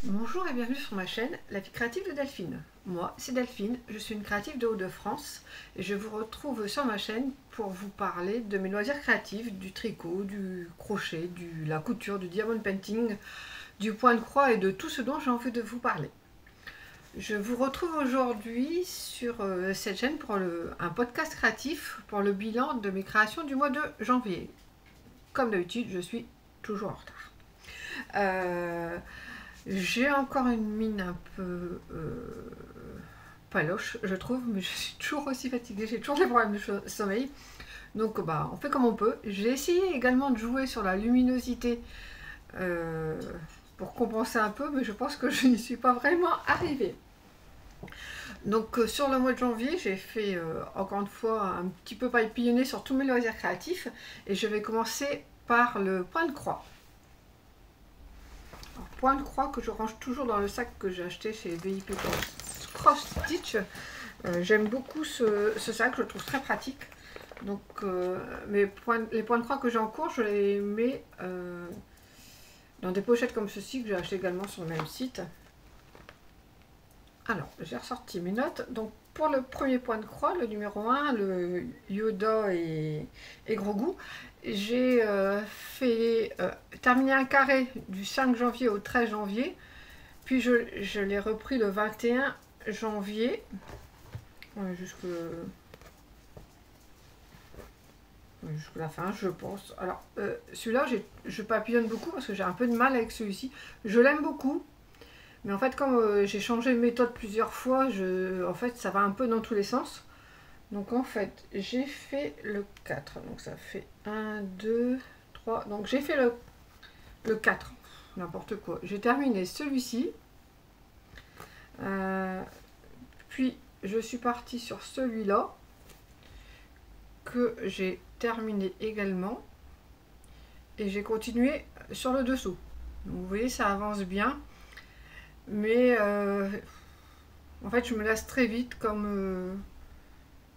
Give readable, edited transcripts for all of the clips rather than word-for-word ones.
Bonjour et bienvenue sur ma chaîne La vie créative de Delphine. Moi, c'est Delphine, je suis une créative de Hauts-de-France et je vous retrouve sur ma chaîne pour vous parler de mes loisirs créatifs, du tricot, du crochet, de la couture, du diamond painting, du point de croix et de tout ce dont j'ai envie de vous parler. Je vous retrouve aujourd'hui sur cette chaîne pour un podcast créatif pour le bilan de mes créations du mois de janvier. Comme d'habitude, je suis toujours en retard. J'ai encore une mine un peu paloche, je trouve, mais je suis toujours aussi fatiguée, j'ai toujours des problèmes de sommeil. Donc on fait comme on peut. J'ai essayé également de jouer sur la luminosité euh, pour compenser un peu, mais je pense que je n'y suis pas vraiment arrivée. Donc sur le mois de janvier, j'ai fait encore une fois un petit peu papillonner sur tous mes loisirs créatifs et je vais commencer par le point de croix. Alors, point de croix que je range toujours dans le sac que j'ai acheté chez VIP Cross Stitch. J'aime beaucoup ce sac, je le trouve très pratique. Donc les points de croix que j'ai en cours, je les mets dans des pochettes comme ceci que j'ai acheté également sur le même site. Alors, j'ai ressorti mes notes. Donc, pour le premier point de croix, le numéro 1, le Yoda et Grogu, j'ai terminé un carré du 5 janvier au 13 janvier. Puis, je l'ai repris le 21 janvier. Jusque la fin, je pense. Alors, celui-là, je papillonne beaucoup parce que j'ai un peu de mal avec celui-ci. Je l'aime beaucoup. Mais en fait, comme j'ai changé de méthode plusieurs fois, en fait, ça va un peu dans tous les sens. Donc en fait, j'ai fait le 4. Donc ça fait 1, 2, 3. Donc j'ai fait le 4. N'importe quoi. J'ai terminé celui-ci. Puis je suis partie sur celui-là. Que j'ai terminé également. Et j'ai continué sur le dessous. Donc vous voyez, ça avance bien. Mais en fait, je me lasse très vite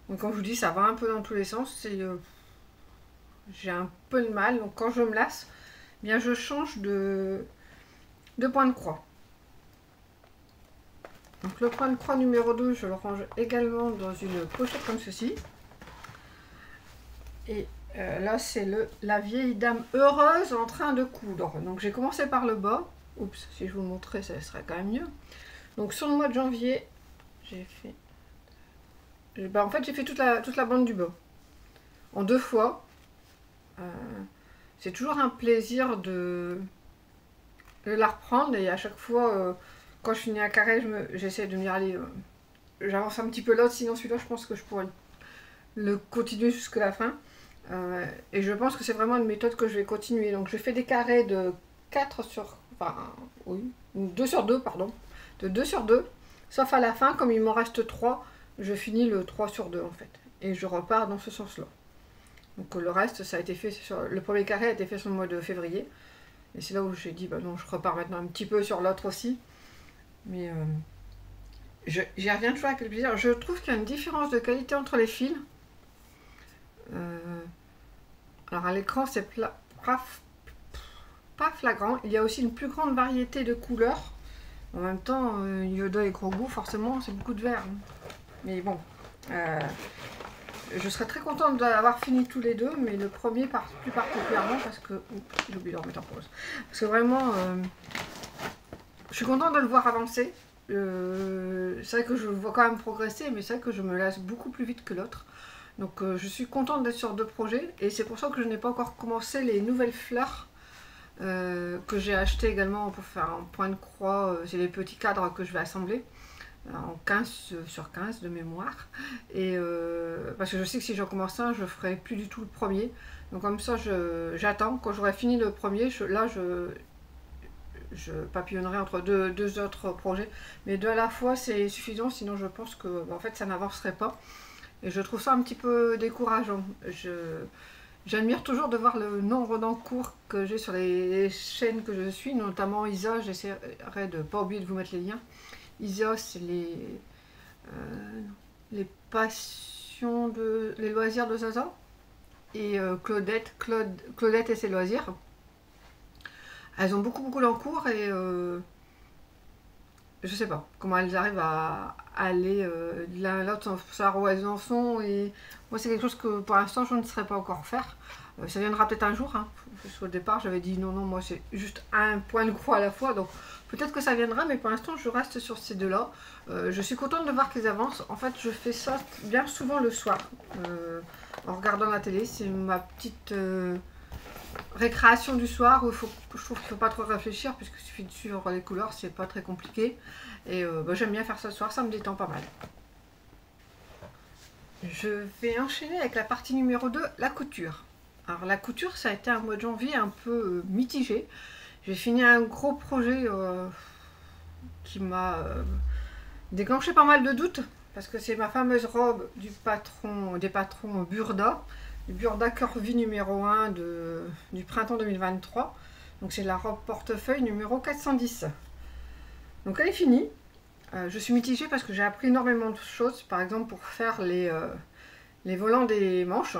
donc, comme je vous dis, ça va un peu dans tous les sens. J'ai un peu de mal. Donc, quand je me lasse, eh bien, je change de point de croix. Donc, le point de croix numéro 2, je le range également dans une pochette comme ceci. Et là, c'est la vieille dame heureuse en train de coudre. Donc, j'ai commencé par le bas. Oups, si je vous montrais, ça serait quand même mieux. Donc, sur le mois de janvier, j'ai fait... en fait, j'ai fait toute la bande du bas. En 2 fois. C'est toujours un plaisir de la reprendre et à chaque fois, quand je finis un carré, j'essaie de me dire, allez, j'avance un petit peu l'autre, sinon celui-là, je pense que je pourrais le continuer jusqu'à la fin. Et je pense que c'est vraiment une méthode que je vais continuer. Donc je fais des carrés de 4 sur... Enfin, oui, 2 sur 2, pardon. De 2 sur 2. Sauf à la fin, comme il m'en reste 3, je finis le 3 sur 2 en fait. Et je repars dans ce sens-là. Donc le reste, ça a été fait le premier carré a été fait sur le mois de février. Et c'est là où j'ai dit, bah non, je repars maintenant un petit peu sur l'autre aussi. Mais j'y reviens toujours avec le plaisir. Je trouve qu'il y a une différence de qualité entre les fils. Alors à l'écran, c'est pas flagrant. Il y a aussi une plus grande variété de couleurs. En même temps, Yoda et Grogu, forcément, c'est beaucoup de vert. Mais bon, je serais très contente d'avoir fini tous les deux, mais le premier plus particulièrement parce que... j'ai oublié de le remettre en pause. Parce que vraiment, je suis contente de le voir avancer. C'est vrai que je le vois quand même progresser, mais c'est vrai que je me lasse beaucoup plus vite que l'autre. Donc je suis contente d'être sur 2 projets, et c'est pour ça que je n'ai pas encore commencé les nouvelles fleurs que j'ai achetées également pour faire un point de croix. C'est les petits cadres que je vais assembler en 15 sur 15 de mémoire. Et parce que je sais que si j'en commence un, je ferai plus du tout le premier. Donc comme ça, j'attends. Quand j'aurai fini le premier, je papillonnerai entre deux autres projets. Mais 2 à la fois, c'est suffisant. Sinon, je pense que en fait, ça n'avancerait pas. Et je trouve ça un petit peu décourageant. J'admire toujours de voir le nombre d'encours que j'ai sur les chaînes que je suis, notamment Isa. J'essaierai de ne pas oublier de vous mettre les liens. Isa, c'est les passions les loisirs de Zaza. Et Claudette et ses loisirs. Elles ont beaucoup d'encours et je sais pas comment elles arrivent à aller l'un à l'autre sans savoir où elles en sont. Et moi, c'est quelque chose que pour l'instant, je ne saurais pas encore faire. Ça viendra peut-être un jour. Hein. Parce qu'au départ, j'avais dit non, non, moi, c'est juste un point de croix à la fois. Donc, peut-être que ça viendra, mais pour l'instant, je reste sur ces deux-là. Je suis contente de voir qu'ils avancent. En fait, je fais ça bien souvent le soir, en regardant la télé. C'est ma petite récréation du soir où je trouve qu'il ne faut pas trop réfléchir, puisqu'il suffit de suivre les couleurs, c'est pas très compliqué. Et j'aime bien faire ça le soir, ça me détend pas mal. Je vais enchaîner avec la partie numéro 2, la couture. Alors la couture, ça a été un mois de janvier un peu mitigé. J'ai fini un gros projet qui m'a déclenché pas mal de doutes, parce que c'est ma fameuse robe des patrons Burda, du Burda Curvy numéro 1 du printemps 2023. Donc c'est la robe portefeuille numéro 410. Donc elle est finie. Je suis mitigée parce que j'ai appris énormément de choses. Par exemple, pour faire les volants des manches.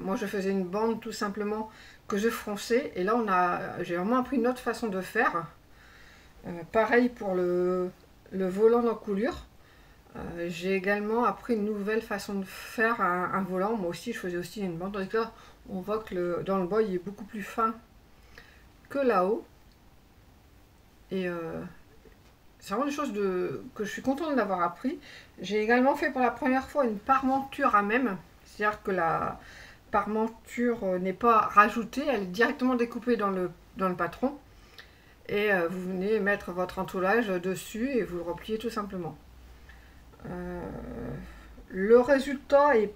Moi je faisais une bande tout simplement que je fronçais. Et là j'ai vraiment appris une autre façon de faire. Pareil pour le volant d'encoulure. J'ai également appris une nouvelle façon de faire un volant. Moi aussi je faisais aussi une bande. Tandis que là on voit que dans le bas il est beaucoup plus fin que là-haut. Et c'est vraiment des choses que je suis contente d'avoir appris. J'ai également fait pour la première fois une parmenture à même. C'est-à-dire que la parmenture n'est pas rajoutée, elle est directement découpée dans le patron. Et vous venez mettre votre entourage dessus et vous le repliez tout simplement. Le résultat est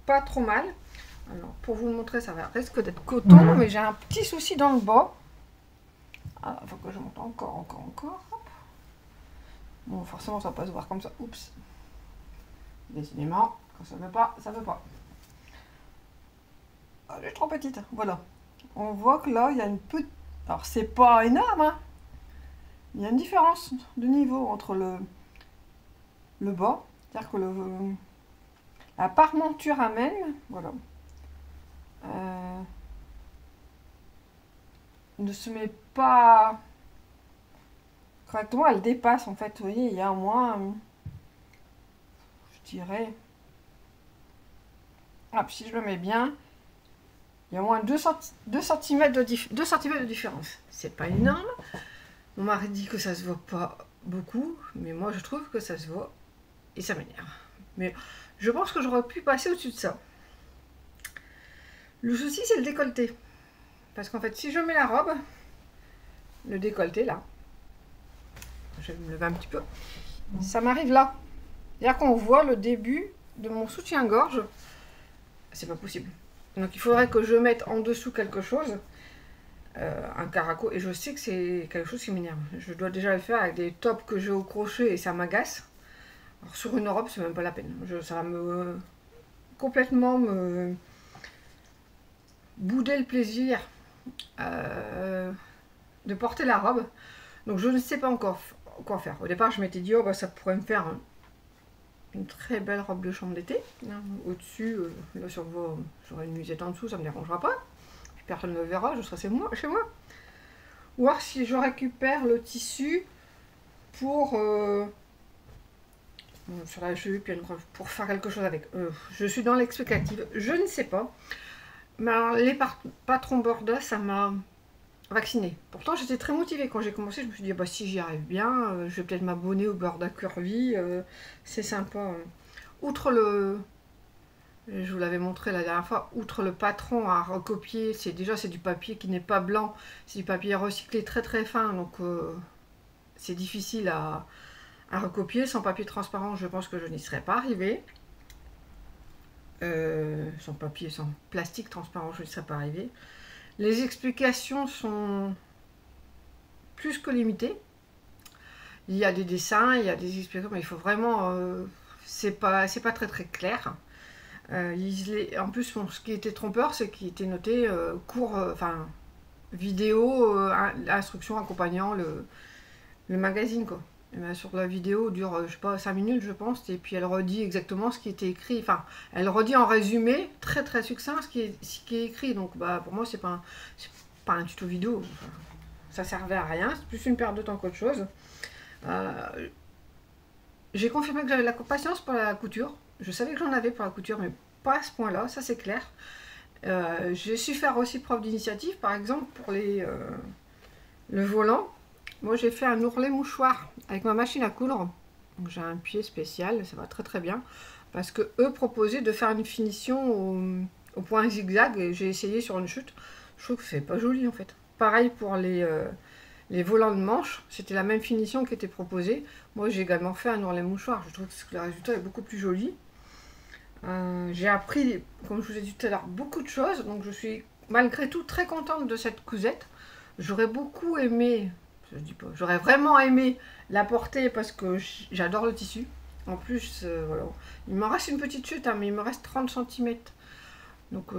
pas trop mal. Alors pour vous le montrer, ça risque d'être coton, mais j'ai un petit souci dans le bas. Ah, faut que je monte encore. Bon, forcément, ça va pas se voir comme ça. Oups. Décidément, quand ça veut pas, ça veut pas. Ah, elle est trop petite. Voilà. On voit que là, il y a une petite... Alors, c'est pas énorme, hein. Il y a une différence de niveau entre le bas. C'est-à-dire que la parmenture à même, voilà, ne se met pas correctement, elle dépasse en fait. Vous voyez, il y a au moins, je dirais, si je le mets bien, il y a au moins 2 cm de différence. C'est pas énorme. Mon mari dit que ça se voit pas beaucoup, mais moi je trouve que ça se voit et ça m'énerve. Mais je pense que j'aurais pu passer au-dessus de ça. Le souci, c'est le décolleté. Parce qu'en fait, si je mets la robe, le décolleté là, je vais me lever un petit peu, ça m'arrive là. C'est-à-dire qu'on voit le début de mon soutien-gorge. C'est pas possible. Donc il faudrait que je mette en dessous quelque chose, un caraco, et je sais que c'est quelque chose qui m'énerve. Je dois déjà le faire avec des tops que j'ai au crochet et ça m'agace. Alors sur une robe, c'est même pas la peine. Ça va complètement me bouder le plaisir de porter la robe. Donc je ne sais pas encore quoi faire. Au départ, je m'étais dit, oh, ça pourrait me faire une très belle robe de chambre d'été. Au-dessus, là j'aurai une musette en dessous, ça ne me dérangera pas. Personne ne me verra, je serai chez moi. Ou alors si je récupère le tissu pour sur la jupe, pour faire quelque chose avec. Je suis dans l'explicative, je ne sais pas. Mais alors, les patrons Burda, ça m'a vaccinée. Pourtant, j'étais très motivée quand j'ai commencé. Je me suis dit, si j'y arrive bien, je vais peut-être m'abonner au Burda Curvy. C'est sympa. Outre je vous l'avais montré la dernière fois, outre le patron à recopier, c'est du papier qui n'est pas blanc. C'est du papier recyclé très très fin. Donc, c'est difficile à recopier. Sans papier transparent, je pense que je n'y serais pas arrivée. Sans plastique transparent, je ne serais pas arrivée. Les explications sont plus que limitées. Il y a des dessins, il y a des explications, mais il faut vraiment... c'est pas très très clair. En plus, ce qui était trompeur, c'est qu'il était noté cours, vidéo, instruction accompagnant le magazine, quoi. Et bien, sur la vidéo, dure, je sais pas, 5 minutes, je pense, et puis elle redit exactement ce qui était écrit. Enfin, elle redit en résumé, très très succinct, ce qui est écrit. Donc, pour moi, c'est pas un tuto vidéo. Enfin, ça servait à rien, c'est plus une perte de temps qu'autre chose. J'ai confirmé que j'avais la patience pour la couture. Je savais que j'en avais pour la couture, mais pas à ce point-là, ça c'est clair. J'ai su faire aussi preuve d'initiative, par exemple pour le volant. Moi j'ai fait un ourlet mouchoir avec ma machine à coudre. J'ai un pied spécial, ça va très très bien. Parce que eux proposaient de faire une finition au point zigzag et j'ai essayé sur une chute. Je trouve que c'est pas joli en fait. Pareil pour les volants de manche, c'était la même finition qui était proposée. Moi j'ai également fait un ourlet mouchoir, je trouve que le résultat est beaucoup plus joli. J'ai appris, comme je vous ai dit tout à l'heure, beaucoup de choses, donc je suis malgré tout très contente de cette cousette. J'aurais beaucoup aimé, je dis pas, j'aurais vraiment aimé la porter parce que j'adore le tissu. En plus, voilà. Il me reste une petite chute, hein, mais il me reste 30 cm. Donc,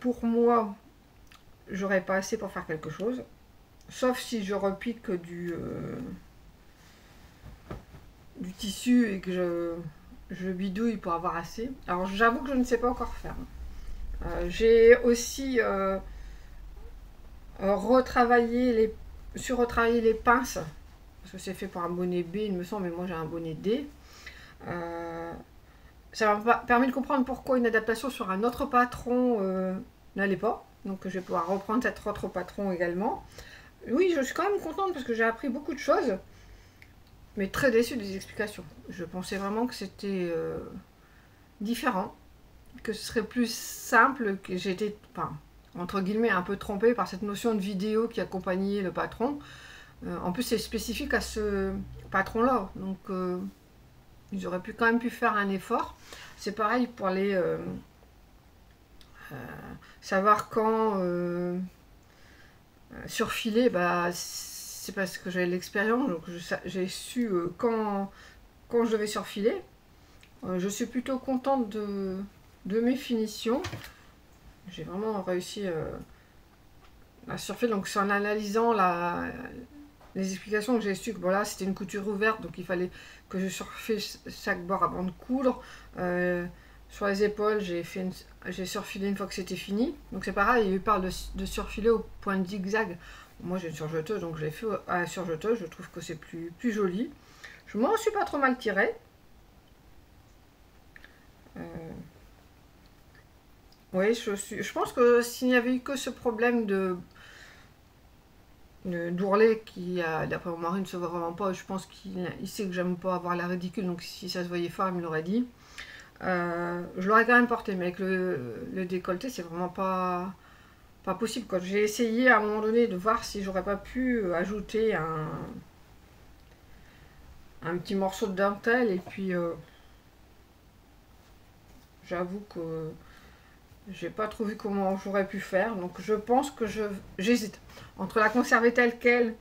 pour moi, j'aurais pas assez pour faire quelque chose. Sauf si je repique du tissu et que je bidouille pour avoir assez. Alors, j'avoue que je ne sais pas encore faire. J'ai aussi retravaillé les pinces. Parce que c'est fait pour un bonnet B, il me semble, mais moi j'ai un bonnet D. Ça m'a permis de comprendre pourquoi une adaptation sur un autre patron n'allait pas. Donc je vais pouvoir reprendre cet autre patron également. Oui, je suis quand même contente parce que j'ai appris beaucoup de choses, mais très déçue des explications. Je pensais vraiment que c'était différent, que ce serait plus simple, que j'étais, enfin, entre guillemets, un peu trompée par cette notion de vidéo qui accompagnait le patron. En plus, c'est spécifique à ce patron-là, donc ils auraient quand même pu faire un effort. C'est pareil pour les savoir quand surfiler, bah, c'est parce que j'avais l'expérience, donc j'ai su quand je devais surfiler. Je suis plutôt contente de mes finitions. J'ai vraiment réussi à surfiler, donc c'est en analysant les explications que j'ai su que voilà, c'était une couture ouverte, donc il fallait que je surfile chaque bord avant de coudre. Sur les épaules, j'ai surfilé une fois que c'était fini. Donc c'est pareil, il parle de surfiler au point de zigzag. Moi j'ai une surjeteuse, donc je l'ai fait à la surjeteuse. Je trouve que c'est plus joli. Je m'en suis pas trop mal tirée. Oui, je pense que s'il n'y avait eu que ce problème d'ourlet qui, d'après mon mari, ne se voit vraiment pas. Je pense qu'il sait que j'aime pas avoir l'air ridicule, donc si ça se voyait fort, il me l'aurait dit. Je l'aurais quand même porté, mais avec le décolleté, c'est vraiment pas possible. Quand j'ai essayé à un moment donné de voir si j'aurais pas pu ajouter un petit morceau de dentelle, et puis j'avoue que j'ai pas trouvé comment j'aurais pu faire, donc je pense que j'hésite entre la conserver telle qu'elle,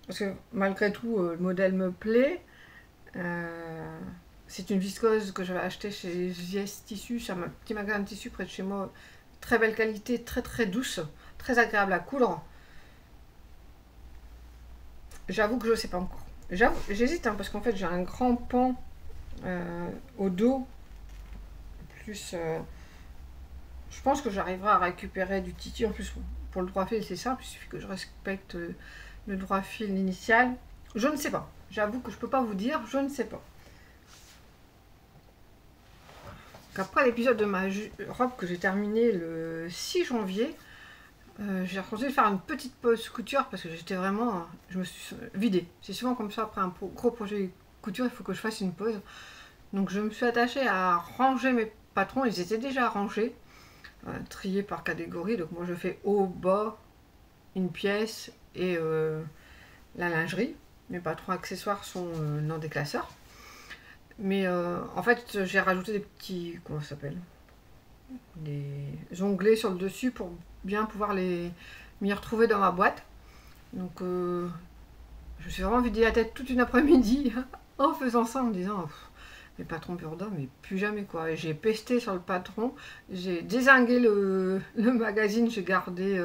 parce que malgré tout le modèle me plaît. C'est une viscose que j'avais achetée chez JS Tissu, c'est un petit magasin de tissu près de chez moi. Très belle qualité, très très douce, très agréable à coudre. J'avoue que je ne sais pas encore. J'hésite parce qu'en fait j'ai un grand pan au dos. Plus, je pense que j'arriverai à récupérer du tissu. En plus, pour le droit fil c'est simple, il suffit que je respecte le droit fil initial. Je ne sais pas. J'avoue que je ne peux pas vous dire, je ne sais pas. Après l'épisode de ma robe que j'ai terminé le 6 janvier, j'ai refusé de faire une petite pause couture parce que j'étais vraiment... Je me suis vidée. C'est souvent comme ça, après un gros projet couture, il faut que je fasse une pause. Donc je me suis attachée à ranger mes patrons, ils étaient déjà rangés, triés par catégorie. Donc moi je fais haut, bas, une pièce et la lingerie. Mes patrons accessoires sont dans des classeurs. Mais en fait, j'ai rajouté des petits, comment ça s'appelle, des onglets sur le dessus pour bien pouvoir m'y retrouver dans ma boîte. Donc, je me suis vraiment vidé la tête toute une après-midi en faisant ça, en me disant, mes patrons Burda, mais plus jamais quoi. J'ai pesté sur le patron, j'ai dézingué le magazine, j'ai gardé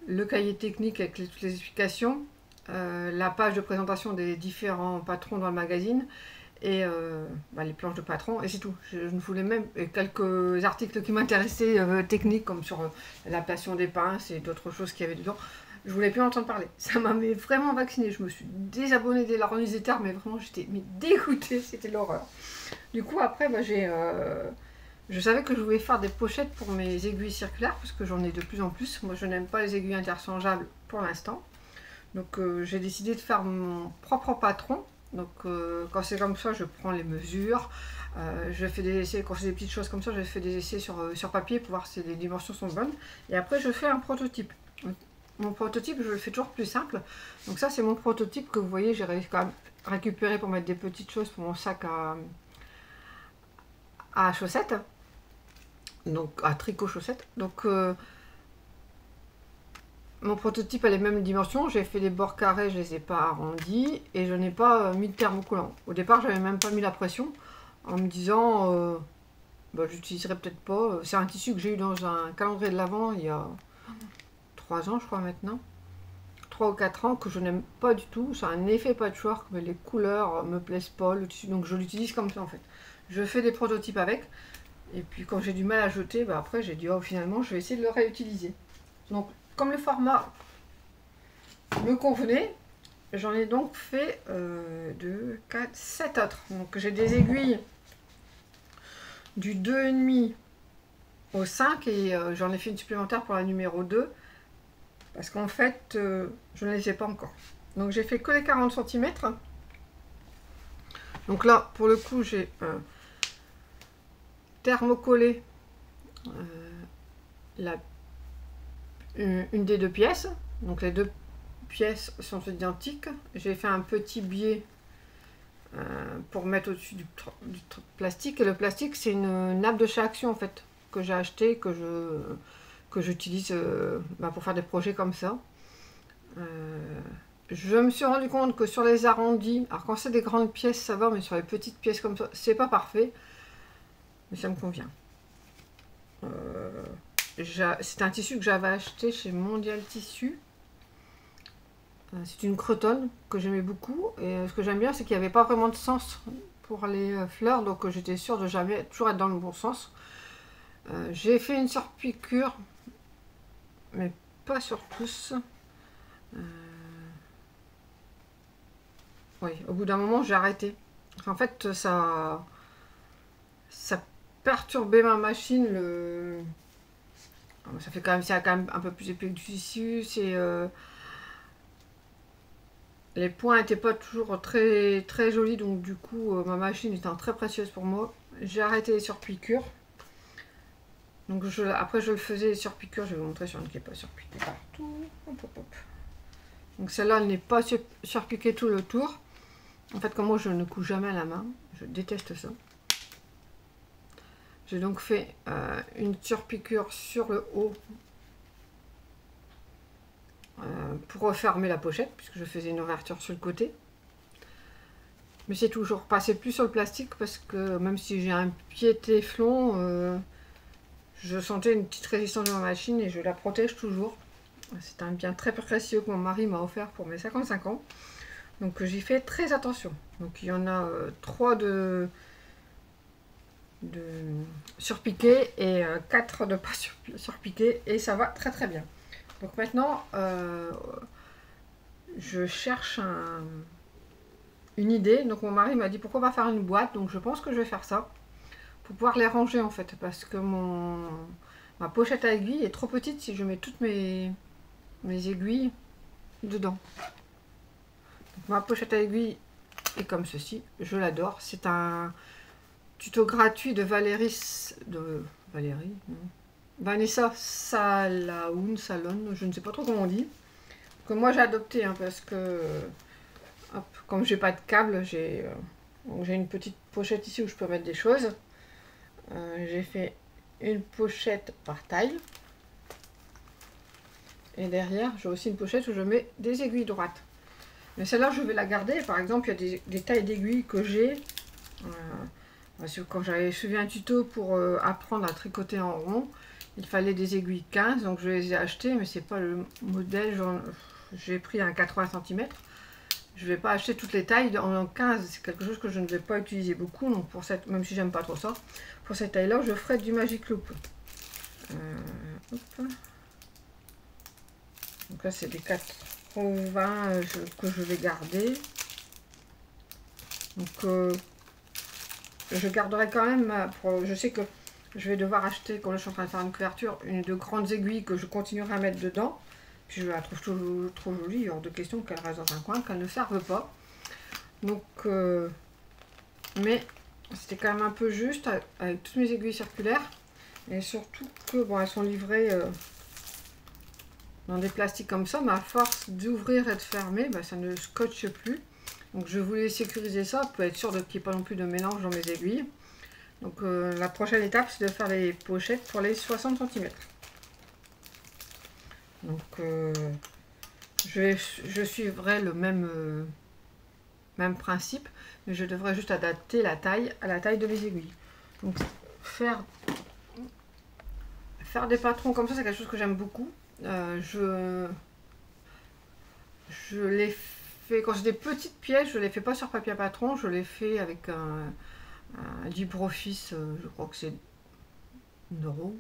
le cahier technique avec toutes les explications, la page de présentation des différents patrons dans le magazine. et les planches de patron, et c'est tout. Je ne voulais même quelques articles qui m'intéressaient, techniques, comme sur la passion des pinces et d'autres choses qu'il y avait dedans. Je voulais plus entendre parler. Ça m'a vraiment vaccinée. Je me suis désabonnée des larrons newsletters, mais vraiment j'étais dégoûtée, c'était l'horreur. Du coup après je savais que je voulais faire des pochettes pour mes aiguilles circulaires, parce que j'en ai de plus en plus. Moi je n'aime pas les aiguilles interchangeables pour l'instant. Donc j'ai décidé de faire mon propre patron. Donc quand c'est comme ça, je prends les mesures, je fais des essais. Quand c'est des petites choses comme ça, je fais des essais sur papier pour voir si les dimensions sont bonnes. Et après je fais un prototype. Mon prototype, je le fais toujours plus simple. Donc ça, c'est mon prototype que vous voyez, j'ai réussi quand même à récupérer pour mettre des petites choses pour mon sac à chaussettes. Donc à tricot chaussettes. Donc mon prototype a les mêmes dimensions. J'ai fait des bords carrés, je les ai pas arrondis. Et je n'ai pas mis de thermocollant. Au départ, j'avais même pas mis la pression. En me disant, j'utiliserai peut-être pas. C'est un tissu que j'ai eu dans un calendrier de l'Avent il y a 3 ans, je crois maintenant, 3 ou 4 ans, que je n'aime pas du tout. C'est un effet patchwork, mais les couleurs me plaisent pas, le tissu, donc je l'utilise comme ça en fait. Je fais des prototypes avec, et puis quand j'ai du mal à jeter, après j'ai dit oh finalement je vais essayer de le réutiliser. Donc comme le format me convenait, j'en ai donc fait 2, 4, 7 autres. Donc j'ai des aiguilles du 2,5 au 5 et j'en ai fait une supplémentaire pour la numéro 2. Parce qu'en fait, je ne les ai pas encore. Donc j'ai fait que les 40 cm. Donc là, pour le coup, j'ai thermocollé une des deux pièces. Donc les deux pièces sont identiques. J'ai fait un petit biais pour mettre au-dessus du plastique. Et le plastique, c'est une nappe de chez Action en fait, que j'ai acheté, que j'utilise pour faire des projets comme ça. Je me suis rendu compte que sur les arrondis, alors quand c'est des grandes pièces ça va, mais sur les petites pièces comme ça, c'est pas parfait, mais ça me convient. C'est un tissu que j'avais acheté chez Mondial Tissu. C'est une cretonne que j'aimais beaucoup, et ce que j'aime bien c'est qu'il n'y avait pas vraiment de sens pour les fleurs, donc j'étais sûre de jamais toujours être dans le bon sens. J'ai fait une surpiqûre, mais pas sur tous. Oui, au bout d'un moment, j'ai arrêté. En fait, ça perturbait ma machine. Ça fait quand même, c'est quand même un peu plus épais que du tissu. Les points n'étaient pas toujours très très jolis, donc du coup, ma machine étant très précieuse pour moi, j'ai arrêté les surpiqûres. Donc après je le faisais sur piqûre, je vais vous montrer sur une qui n'est pas surpiquée partout. Hop, hop, hop. Donc celle-là elle n'est pas surpiquée tout le tour. En fait comme moi je ne couds jamais à la main, je déteste ça. J'ai donc fait une surpiqûre sur le haut pour refermer la pochette, puisque je faisais une ouverture sur le côté. Mais c'est toujours passé plus sur le plastique parce que même si j'ai un pied téflon, je sentais une petite résistance de ma machine et je la protège toujours. C'est un bien très précieux que mon mari m'a offert pour mes 55 ans. Donc j'y fais très attention. Donc il y en a 3 de surpiqués et 4 de pas surpiqués. Et ça va très très bien. Donc maintenant, je cherche une idée. Donc mon mari m'a dit pourquoi pas faire une boîte. Donc je pense que je vais faire ça. Pour pouvoir les ranger en fait, parce que ma pochette à aiguilles est trop petite si je mets toutes mes aiguilles dedans. Donc, ma pochette à aiguilles est comme ceci, je l'adore. C'est un tuto gratuit de Vanessa Salone, je ne sais pas trop comment on dit, que moi j'ai adopté parce que comme j'ai pas de câble, j'ai une petite pochette ici où je peux mettre des choses. J'ai fait une pochette par taille et derrière j'ai aussi une pochette où je mets des aiguilles droites, mais celle-là je vais la garder. Par exemple il y a des tailles d'aiguilles que j'ai quand j'avais suivi un tuto pour apprendre à tricoter en rond, il fallait des aiguilles 15, donc je les ai achetées, mais c'est pas le modèle. J'ai pris un 80 cm, je vais pas acheter toutes les tailles en 15, c'est quelque chose que je ne vais pas utiliser beaucoup, donc pour cette, même si j'aime pas trop ça, pour cette taille là je ferai du Magic Loop. Hop. Donc là c'est des 80 que je vais garder. Donc je garderai quand même, je sais que je vais devoir acheter, quand je suis en train de faire une couverture, de grandes aiguilles que je continuerai à mettre dedans. Puis je la trouve trop jolie, hors de question qu'elle reste dans un coin, qu'elle ne serve pas. Donc, mais c'était quand même un peu juste avec toutes mes aiguilles circulaires. Et surtout que, bon, elles sont livrées dans des plastiques comme ça, mais à force d'ouvrir et de fermer, bah, ça ne scotche plus. Donc je voulais sécuriser ça pour être sûr qu'il n'y ait pas non plus de mélange dans mes aiguilles. Donc la prochaine étape, c'est de faire les pochettes pour les 60 cm. Donc je suivrai le même principe, mais je devrais juste adapter la taille à la taille de mes aiguilles. Donc faire des patrons comme ça, c'est quelque chose que j'aime beaucoup. Je les fais, quand j'ai des petites pièces, je les fais pas sur papier à patron, je les fais avec un LibreOffice, je crois que c'est 1 €,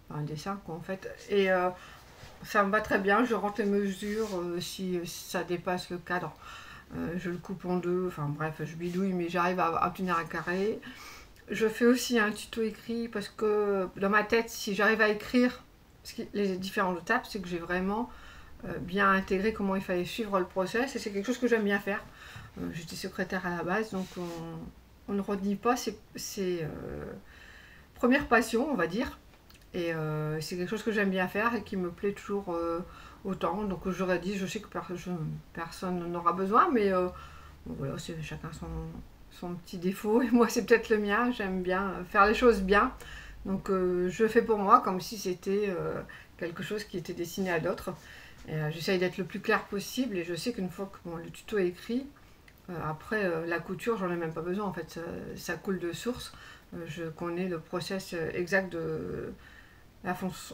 un dessin quoi en fait. Et ça me va très bien, je rentre les mesures, si ça dépasse le cadre, je le coupe en deux, enfin bref, je bidouille, mais j'arrive à obtenir un carré. Je fais aussi un tuto écrit, parce que dans ma tête, si j'arrive à écrire les différentes étapes, c'est que j'ai vraiment bien intégré comment il fallait suivre le process, et c'est quelque chose que j'aime bien faire. J'étais secrétaire à la base, donc on ne redit pas ses premières passions, on va dire. Et c'est quelque chose que j'aime bien faire et qui me plaît toujours autant. Donc j'aurais dit, je sais que personne n'en aura besoin, mais bon, voilà, c'est chacun son petit défaut. Et moi, c'est peut-être le mien. J'aime bien faire les choses bien. Donc je fais pour moi comme si c'était quelque chose qui était destiné à d'autres. J'essaye d'être le plus clair possible. Et je sais qu'une fois que le tuto est écrit, après la couture, j'en ai même pas besoin. En fait, ça coule de source. Je connais le process exact de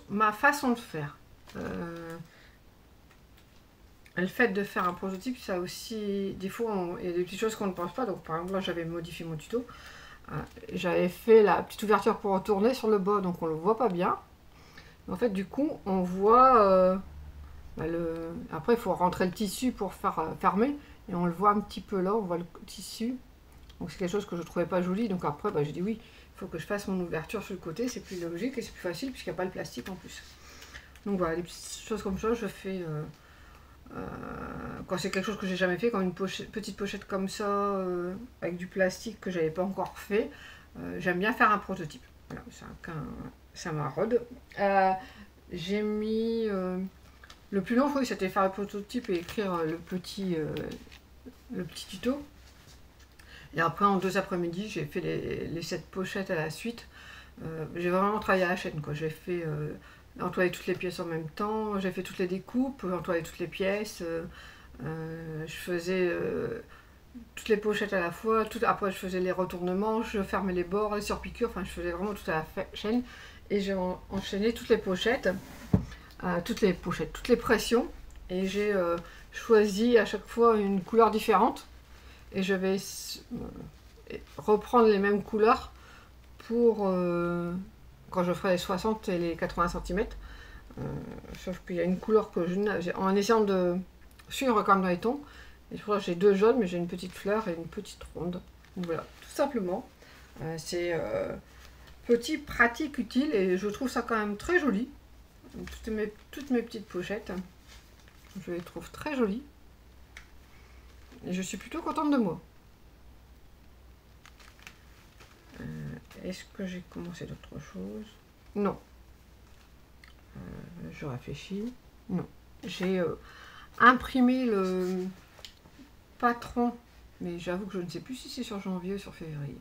ma façon de faire. Le fait de faire un prototype, ça aussi, des fois, il y a des petites choses qu'on ne pense pas. Donc par exemple, là, j'avais modifié mon tuto. J'avais fait la petite ouverture pour retourner sur le bas, donc on le voit pas bien. En fait, du coup, on voit après, il faut rentrer le tissu pour faire fermer, et on le voit un petit peu là, on voit le tissu. Donc c'est quelque chose que je trouvais pas joli, donc après, j'ai dit oui, il faut que je fasse mon ouverture sur le côté, c'est plus logique et c'est plus facile puisqu'il n'y a pas le plastique en plus. Donc voilà, des petites choses comme ça, je fais quand c'est quelque chose que j'ai jamais fait, comme une petite pochette comme ça, avec du plastique que j'avais pas encore fait. J'aime bien faire un prototype. Voilà, ça m'arrode. J'ai mis le plus long, c'était faire le prototype et écrire le petit tuto. Et après, en 2 après-midi, j'ai fait les 7 pochettes à la suite. J'ai vraiment travaillé à la chaîne, quoi. J'ai fait nettoyer toutes les pièces en même temps, j'ai fait toutes les découpes, nettoyer toutes les pièces. Je faisais toutes les pochettes à la fois. Après, je faisais les retournements, je fermais les bords, les surpiqûres. Enfin, je faisais vraiment toute la chaîne. Et j'ai enchaîné toutes les pochettes, toutes les pressions. Et j'ai choisi à chaque fois une couleur différente. Et je vais reprendre les mêmes couleurs pour quand je ferai les 60 et les 80 cm. Sauf qu'il y a une couleur que en essayant de suivre comme dans les tons. Et je crois que j'ai 2 jaunes, mais j'ai une petite fleur et une petite ronde. Donc voilà, tout simplement. C'est petit, pratique, utile, et je trouve ça quand même très joli. Toutes mes petites pochettes, je les trouve très jolies. Et je suis plutôt contente de moi. Est-ce que j'ai commencé d'autres choses? Non. Je réfléchis. Non. J'ai imprimé le patron, mais j'avoue que je ne sais plus si c'est sur janvier ou sur février.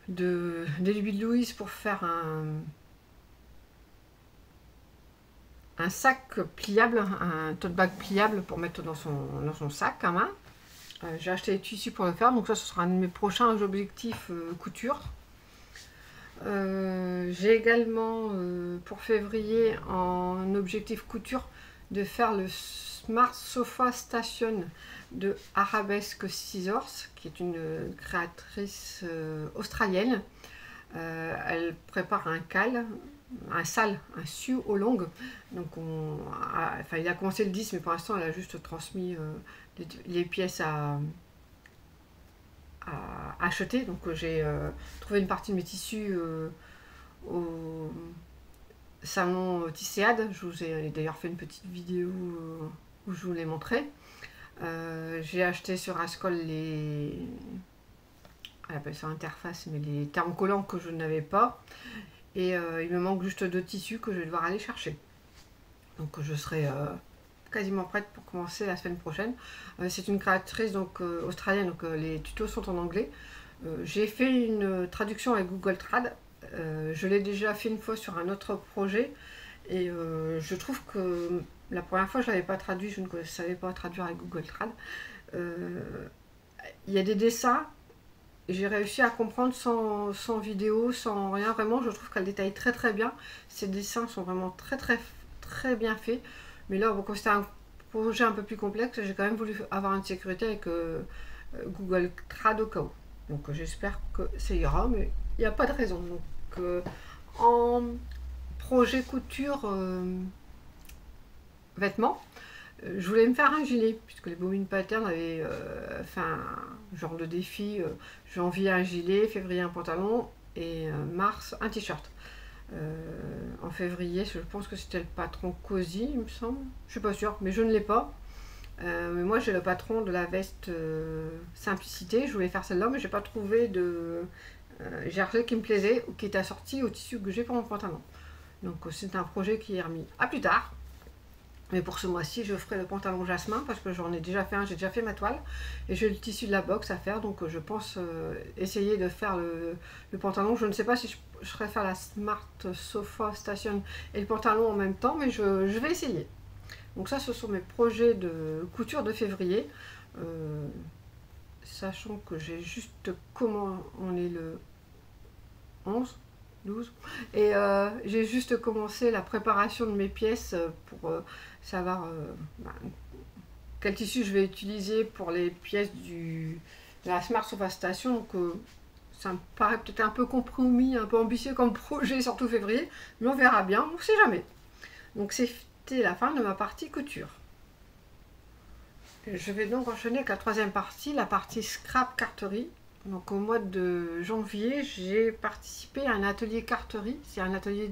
De David Lewis pour faire un sac pliable, un tote bag pliable pour mettre dans son sac à main. J'ai acheté des tissus pour le faire, donc ça ce sera un de mes prochains objectifs couture. J'ai également pour février en objectif couture de faire le Smart Sofa Station de Arabesque Scissors, qui est une créatrice australienne. Elle prépare un cal, un su au long. Donc il a commencé le 10, mais pour l'instant elle a juste transmis les pièces à acheter. Donc j'ai trouvé une partie de mes tissus au salon Tisséade. Je vous ai d'ailleurs fait une petite vidéo où je vous l'ai montré. J'ai acheté sur Ascol elle appelle ça interface, mais les thermocollants que je n'avais pas. Et il me manque juste 2 tissus que je vais devoir aller chercher. Donc je serai quasiment prête pour commencer la semaine prochaine. C'est une créatrice donc australienne, donc les tutos sont en anglais. J'ai fait une traduction avec Google Trad. Je l'ai déjà fait une fois sur un autre projet. Et je trouve que la première fois je ne l'avais pas traduit, je ne savais pas traduire avec Google Trad. Il y a des dessins, j'ai réussi à comprendre sans vidéo, sans rien. Vraiment, je trouve qu'elle détaille très très bien. Ces dessins sont vraiment très bien faits. Mais là, bon, comme c'était un projet un peu plus complexe, j'ai quand même voulu avoir une sécurité avec Google Trad au cas où. Donc j'espère que ça ira, mais il n'y a pas de raison. Donc en projet couture vêtements, je voulais me faire un gilet, puisque les Bobine Pattern avaient fait un genre de défi. Janvier un gilet, février un pantalon et mars un t-shirt. En février, je pense que c'était le patron Cozy, il me semble. Je suis pas sûre, mais je ne l'ai pas. Mais moi, j'ai le patron de la veste Simplicité. Je voulais faire celle-là, mais j'ai pas trouvé de jersey qui me plaisait ou qui était assorti au tissu que j'ai pour mon pantalon. Donc, c'est un projet qui est remis à plus tard. Mais pour ce mois-ci, je ferai le pantalon jasmin parce que j'en ai déjà fait un, j'ai déjà fait ma toile. Et j'ai le tissu de la box à faire, donc je pense essayer de faire le pantalon. Je ne sais pas si je ferai faire la Smart Sofa Station et le pantalon en même temps, mais je vais essayer. Donc ça, ce sont mes projets de couture de février. Sachant que j'ai juste comment on est le 11. 12 et j'ai juste commencé la préparation de mes pièces pour savoir quel tissu je vais utiliser pour les pièces de la Smart Sofa Station. Donc ça me paraît peut-être un peu compromis, un peu ambitieux comme projet, surtout février, mais on verra bien, on ne sait jamais. Donc c'était la fin de ma partie couture. Je vais donc enchaîner avec la troisième partie, la partie scrap carterie. Donc au mois de janvier, j'ai participé à un atelier carterie. C'est un atelier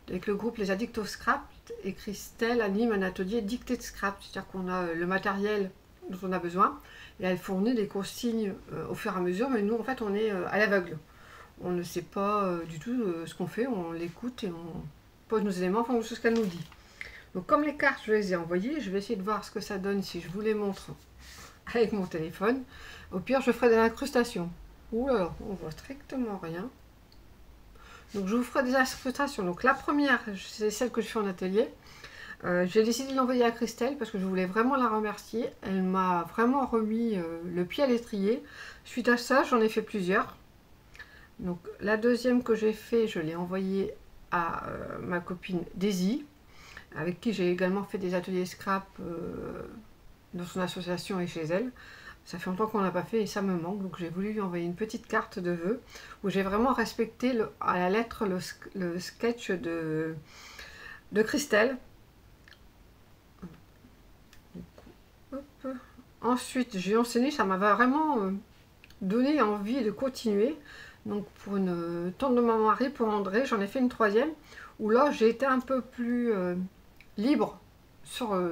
avec le groupe Les Addicts au Scrap, et Christelle anime un atelier dicté de scrap. C'est-à-dire qu'on a le matériel dont on a besoin et elle fournit des consignes au fur et à mesure. Mais nous, en fait, on est à l'aveugle. On ne sait pas du tout ce qu'on fait. On l'écoute et on pose nos éléments en fonction de ce qu'elle nous dit. Donc comme les cartes, je les ai envoyées. Je vais essayer de voir ce que ça donne si je vous les montre avec mon téléphone. Au pire, je ferai des incrustations. Ouh là, on voit strictement rien. Donc, je vous ferai des incrustations. Donc, la première, c'est celle que je fais en atelier. J'ai décidé de l'envoyer à Christelle parce que je voulais vraiment la remercier. Elle m'a vraiment remis le pied à l'étrier. Suite à ça, j'en ai fait plusieurs. Donc, la deuxième que j'ai fait, je l'ai envoyée à ma copine Daisy, avec qui j'ai également fait des ateliers scrap dans son association et chez elle. Ça fait longtemps qu'on n'a pas fait et ça me manque, donc j'ai voulu lui envoyer une petite carte de vœux où j'ai vraiment respecté à la lettre le sketch de Christelle. Hop. Ensuite, j'ai enseigné, ça m'a vraiment donné envie de continuer. Donc pour une tante de ma mari, pour André, j'en ai fait une troisième où là j'ai été un peu plus libre.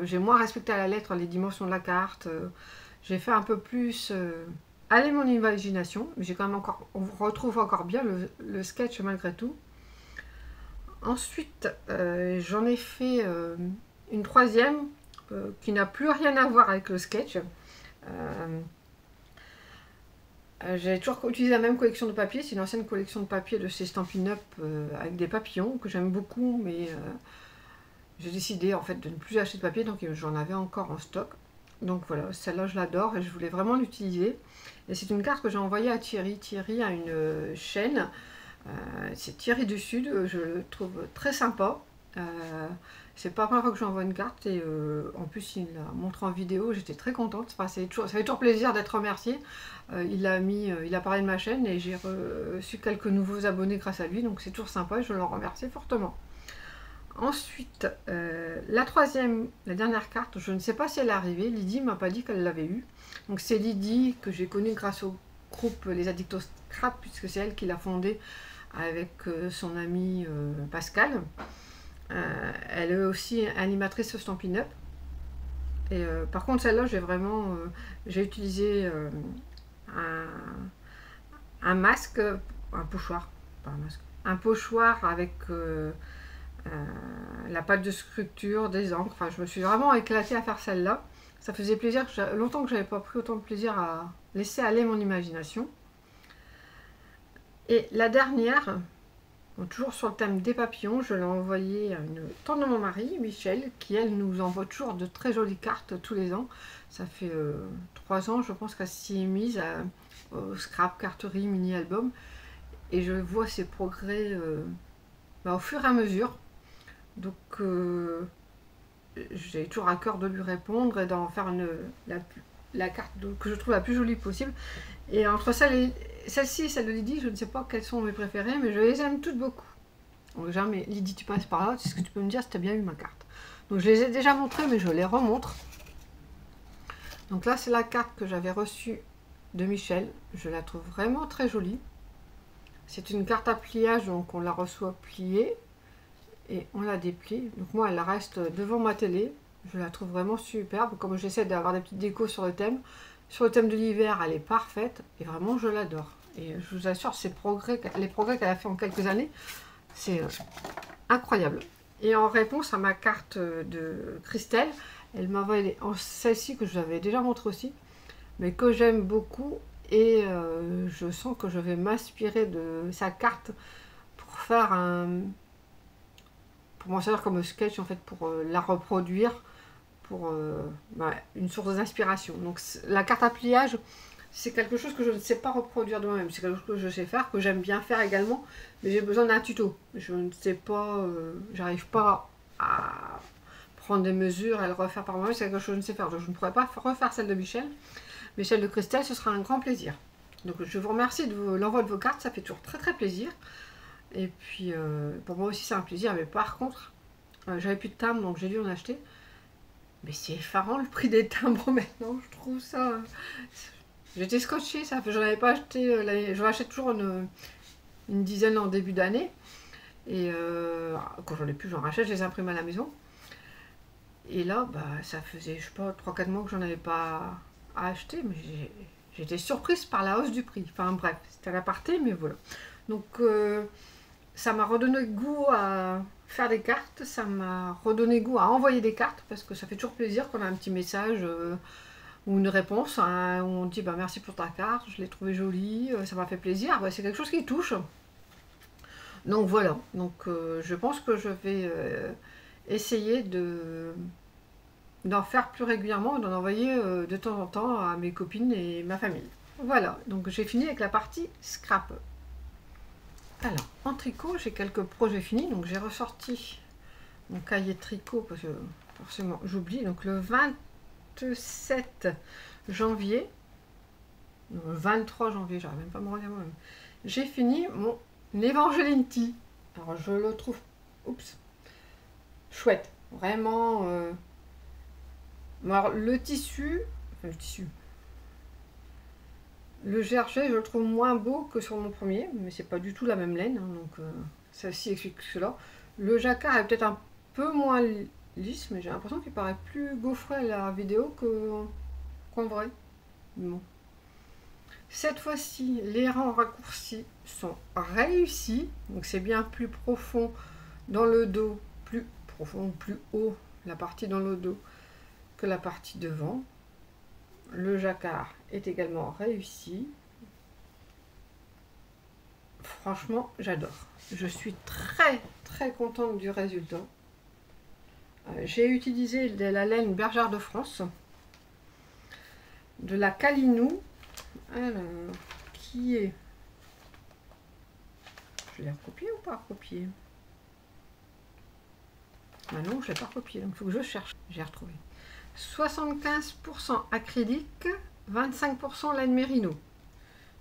J'ai moins respecté à la lettre les dimensions de la carte. J'ai fait un peu plus aller mon imagination, mais j'ai quand même on retrouve encore bien le sketch malgré tout. Ensuite, j'en ai fait une troisième qui n'a plus rien à voir avec le sketch. J'ai toujours utilisé la même collection de papier, c'est une ancienne collection de papier de chez Stampin' Up avec des papillons que j'aime beaucoup, mais j'ai décidé en fait de ne plus acheter de papier, donc j'en avais encore en stock. Donc voilà, celle-là je l'adore et je voulais vraiment l'utiliser. Et c'est une carte que j'ai envoyée à Thierry. Thierry a une chaîne, c'est Thierry du Sud, je le trouve très sympa. C'est pas la première fois que j'envoie une carte et en plus il l'a montré en vidéo, j'étais très contente. Enfin, ça fait toujours plaisir d'être remercié. Il a parlé de ma chaîne et j'ai reçu quelques nouveaux abonnés grâce à lui, donc c'est toujours sympa et je le remercie fortement. Ensuite, la dernière carte, je ne sais pas si elle est arrivée, Lydie m'a pas dit qu'elle l'avait eue. Donc c'est Lydie que j'ai connue grâce au groupe Les Addicts au Scrap, puisque c'est elle qui l'a fondé avec son ami Pascal. Elle est aussi animatrice au Stampin' Up. Et par contre, celle-là, j'ai utilisé un masque, un pochoir, pas un masque, un pochoir avec la pâte de sculpture, des encres. Enfin, je me suis vraiment éclatée à faire celle-là. Ça faisait plaisir, longtemps que j'avais pas pris autant de plaisir à laisser aller mon imagination. Et la dernière, toujours sur le thème des papillons, je l'ai envoyée à une tante de mon mari, Michel, qui elle nous envoie toujours de très jolies cartes tous les ans. Ça fait 3 ans, je pense, qu'elle s'y est mise au scrap, carterie, mini-album. Et je vois ses progrès au fur et à mesure. Donc j'ai toujours à cœur de lui répondre et d'en faire la carte que je trouve la plus jolie possible. Et entre celle-ci et celle de Lydie, je ne sais pas quelles sont mes préférées, mais je les aime toutes beaucoup. Donc jamais, Lydie, tu passes par là, c'est ce que tu peux me dire si tu as bien eu ma carte. Donc je les ai déjà montrées, mais je les remontre. Donc là, c'est la carte que j'avais reçue de Michel. Je la trouve vraiment très jolie. C'est une carte à pliage, donc on la reçoit pliée et on la déplie. Donc moi, elle reste devant ma télé. Je la trouve vraiment superbe. Comme j'essaie d'avoir des petites décos sur le thème de l'hiver, elle est parfaite et vraiment, je l'adore. Et je vous assure, les progrès qu'elle a fait en quelques années, c'est incroyable. Et en réponse à ma carte de Christelle, elle m'a envoyé celle-ci que je vous avais déjà montré aussi, mais que j'aime beaucoup. Et je sens que je vais m'inspirer de sa carte pour faire pour m'en servir comme sketch, en fait, pour la reproduire, pour une source d'inspiration. Donc la carte à pliage, c'est quelque chose que je ne sais pas reproduire de moi-même. C'est quelque chose que je sais faire, que j'aime bien faire également, mais j'ai besoin d'un tuto. Je ne sais pas, j'arrive pas à prendre des mesures et le refaire par moi-même. C'est quelque chose que je ne sais faire. Donc je ne pourrais pas refaire celle de Michel. Mais celle de Christelle, ce sera un grand plaisir. Donc je vous remercie de l'envoi de vos cartes, ça fait toujours très très plaisir. Et puis pour moi aussi c'est un plaisir, mais par contre, j'avais plus de timbres, donc j'ai dû en acheter. Mais c'est effarant le prix des timbres maintenant, je trouve ça... J'étais scotchée, ça, j'en avais pas acheté, j'en achète toujours une dizaine en début d'année. Et quand j'en ai plus, j'en rachète, je les imprime à la maison. Et là, ça faisait, je sais pas, 3-4 mois que j'en avais pas à acheter, mais j'étais surprise par la hausse du prix. Enfin bref, c'était à l'aparté, mais voilà. Donc ça m'a redonné goût à faire des cartes, ça m'a redonné goût à envoyer des cartes, parce que ça fait toujours plaisir qu'on a un petit message ou une réponse, hein, où on dit merci pour ta carte, je l'ai trouvée jolie, ça m'a fait plaisir, c'est quelque chose qui touche. Donc voilà, donc je pense que je vais essayer d'en faire plus régulièrement, d'en envoyer de temps en temps à mes copines et ma famille. Voilà, donc j'ai fini avec la partie scrap. Alors, en tricot, j'ai quelques projets finis, donc j'ai ressorti mon cahier de tricot, parce que forcément j'oublie, donc le 27 janvier, non, le 23 janvier, j'arrive même pas à me regarder moi-même, j'ai fini mon Evangeline. Alors je le trouve, chouette, vraiment. Alors le tissu, le GRG, je le trouve moins beau que sur mon premier, mais c'est pas du tout la même laine, hein, donc celle-ci explique cela. Le jacquard est peut-être un peu moins lisse, mais j'ai l'impression qu'il paraît plus gaufré à la vidéo qu'en vrai. Bon. Cette fois-ci, les rangs raccourcis sont réussis, donc c'est bien plus profond dans le dos, plus profond, plus haut, la partie dans le dos, que la partie devant. Le jacquard est également réussi. Franchement, j'adore. Je suis très très contente du résultat. J'ai utilisé de la laine Bergère de France, de la Calinou. Alors, qui est... Je l'ai recopié ou pas recopié? non, je ne l'ai pas recopié, donc il faut que je cherche. J'ai retrouvé. 75% acrylique, 25% laine mérino.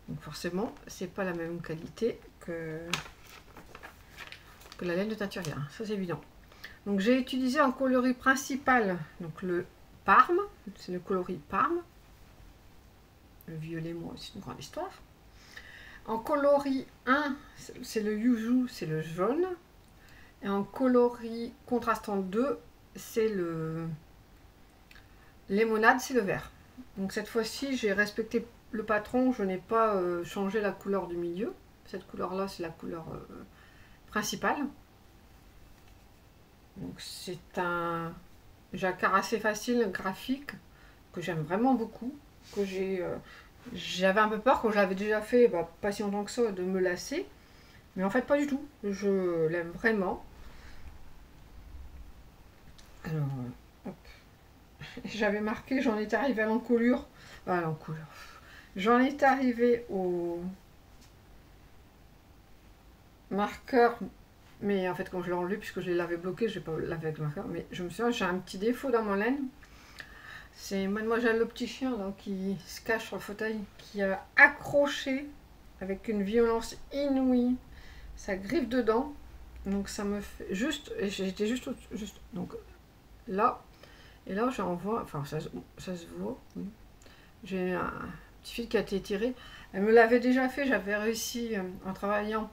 Donc forcément, c'est pas la même qualité que la laine de Teinturia, ça c'est évident. Donc j'ai utilisé en coloris principal, donc le Parme, c'est le coloris Parme. Le violet, moi, c'est une grande histoire. En coloris 1, c'est le Yuzu, c'est le jaune. Et en coloris contrastant 2, c'est le Lémonade, c'est le vert. Donc cette fois-ci, j'ai respecté le patron, je n'ai pas changé la couleur du milieu. Cette couleur-là, c'est la couleur principale. Donc c'est un jacquard assez facile, graphique, que j'aime vraiment beaucoup, que j'avais un peu peur quand je l'avais déjà fait, pas si longtemps que ça, de me lasser. Mais en fait, pas du tout. Je l'aime vraiment. Alors, hop. J'avais marqué, j'en étais arrivée à l'encolure. Ah, l'encolure. J'en étais arrivée au marqueur. Mais en fait, quand je l'ai enlevé, puisque je l'avais bloqué, je n'ai pas lavé avec le marqueur. Mais je me souviens, j'ai un petit défaut dans mon laine. C'est Mademoiselle le petit chien là, qui se cache sur le fauteuil, qui a accroché avec une violence inouïe sa griffe dedans. Donc ça me fait juste, et j'étais juste donc là, et là j'en vois, enfin ça se voit, oui. J'ai un petit fil qui a été tiré. Elle me l'avait déjà fait, j'avais réussi en travaillant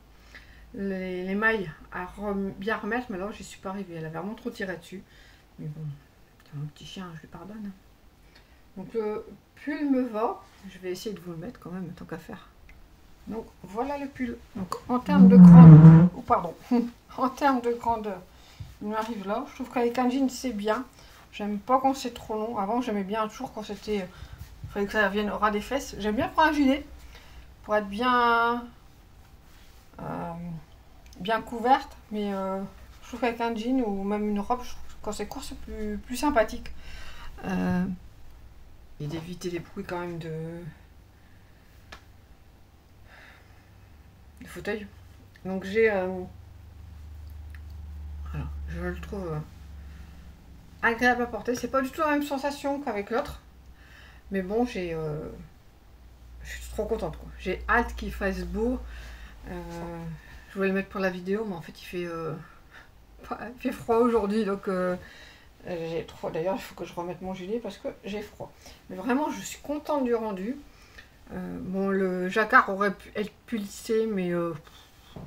les mailles à bien remettre, mais là j'y suis pas arrivée. Elle avait vraiment trop tiré dessus. Mais bon, c'est mon petit chien, je lui pardonne. Donc le pull me va, je vais essayer de vous le mettre quand même, tant qu'à faire. Donc voilà le pull. Donc en termes de grandeur, oh pardon, en termes de grandeur, il m'arrive là. Je trouve qu'avec un jean c'est bien. J'aime pas quand c'est trop long. Avant j'aimais bien toujours quand c'était, fallait que ça vienne au ras des fesses. J'aime bien prendre un gilet pour être bien, bien couverte, mais je trouve qu'avec un jean ou même une robe, quand c'est court c'est plus sympathique. Et d'éviter les bruits quand même de fauteuil. Donc j'ai alors, je le trouve agréable à porter. C'est pas du tout la même sensation qu'avec l'autre, mais bon, je suis trop contente quoi. J'ai hâte qu'il fasse beau. Je voulais le mettre pour la vidéo, mais en fait il fait froid aujourd'hui, donc j'ai trop. D'ailleurs, il faut que je remette mon gilet parce que j'ai froid. Mais vraiment, je suis contente du rendu. Bon, le jacquard aurait pu être plissé, mais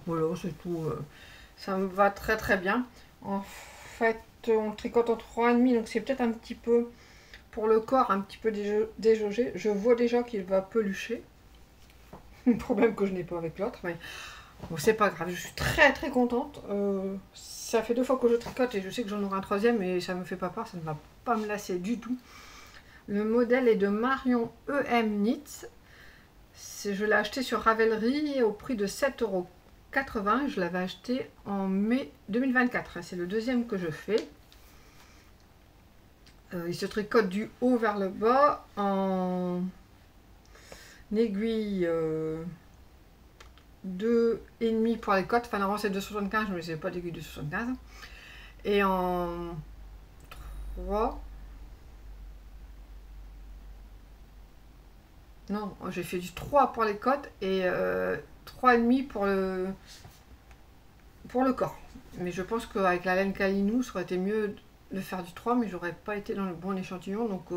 voilà, c'est tout. Ça me va très très bien. En fait, on le tricote en 3,5, donc c'est peut-être un petit peu, pour le corps, un petit peu déjaugé. Je vois déjà qu'il va pelucher. Un problème que je n'ai pas avec l'autre, mais bon, c'est pas grave. Je suis très très contente. Ça fait 2 fois que je tricote et je sais que j'en aurai un 3e et ça me fait pas peur, ça ne va pas me lasser du tout. Le modèle est de Marion EM Knits. Je l'ai acheté sur Ravelry au prix de 7,80 €. Je l'avais acheté en mai 2024. C'est le 2e que je fais. Il se tricote du haut vers le bas en aiguille 2,5 pour les côtes. Enfin, avant c'est 2,75, mais c'est pas d'aiguille de 75. Et en 3. Non, j'ai fait du 3 pour les côtes et 3,5 pour le corps. Mais je pense qu'avec la laine Kalinou, ça aurait été mieux de faire du 3, mais j'aurais pas été dans le bon échantillon. Donc,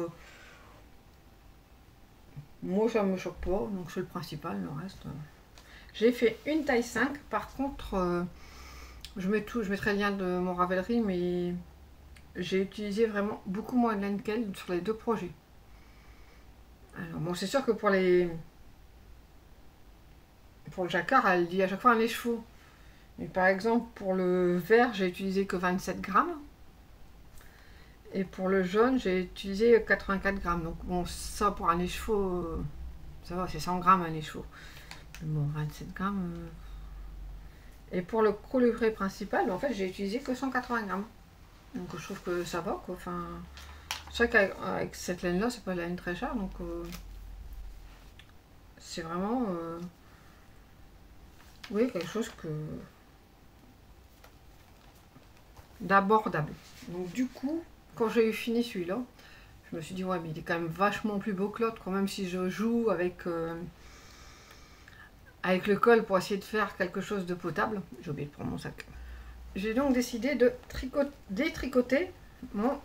moi, ça me choque pas. Donc, c'est le principal. Le reste, j'ai fait une taille 5. Par contre, je mettrai le lien de mon Ravelry, mais j'ai utilisé vraiment beaucoup moins de laine qu'elle sur les 2 projets. Alors bon, c'est sûr que pour le jacquard, elle dit à chaque fois un écheveau. Mais par exemple, pour le vert, j'ai utilisé que 27 grammes. Et pour le jaune, j'ai utilisé 84 grammes. Donc bon, ça pour un écheveau, ça va, c'est 100 grammes un écheveau. Bon, 27 grammes. Et pour le coloris principal, en fait, j'ai utilisé que 180 grammes. Donc je trouve que ça va, quoi. Enfin, c'est vrai qu'avec cette laine-là, c'est pas une laine très chère, donc c'est vraiment, oui, quelque chose d'abordable. Donc du coup, quand j'ai eu fini celui-là, je me suis dit, ouais, mais il est quand même vachement plus beau que l'autre, quand même si je joue avec, avec le col pour essayer de faire quelque chose de potable. J'ai oublié de prendre mon sac. J'ai donc décidé de détricoter mon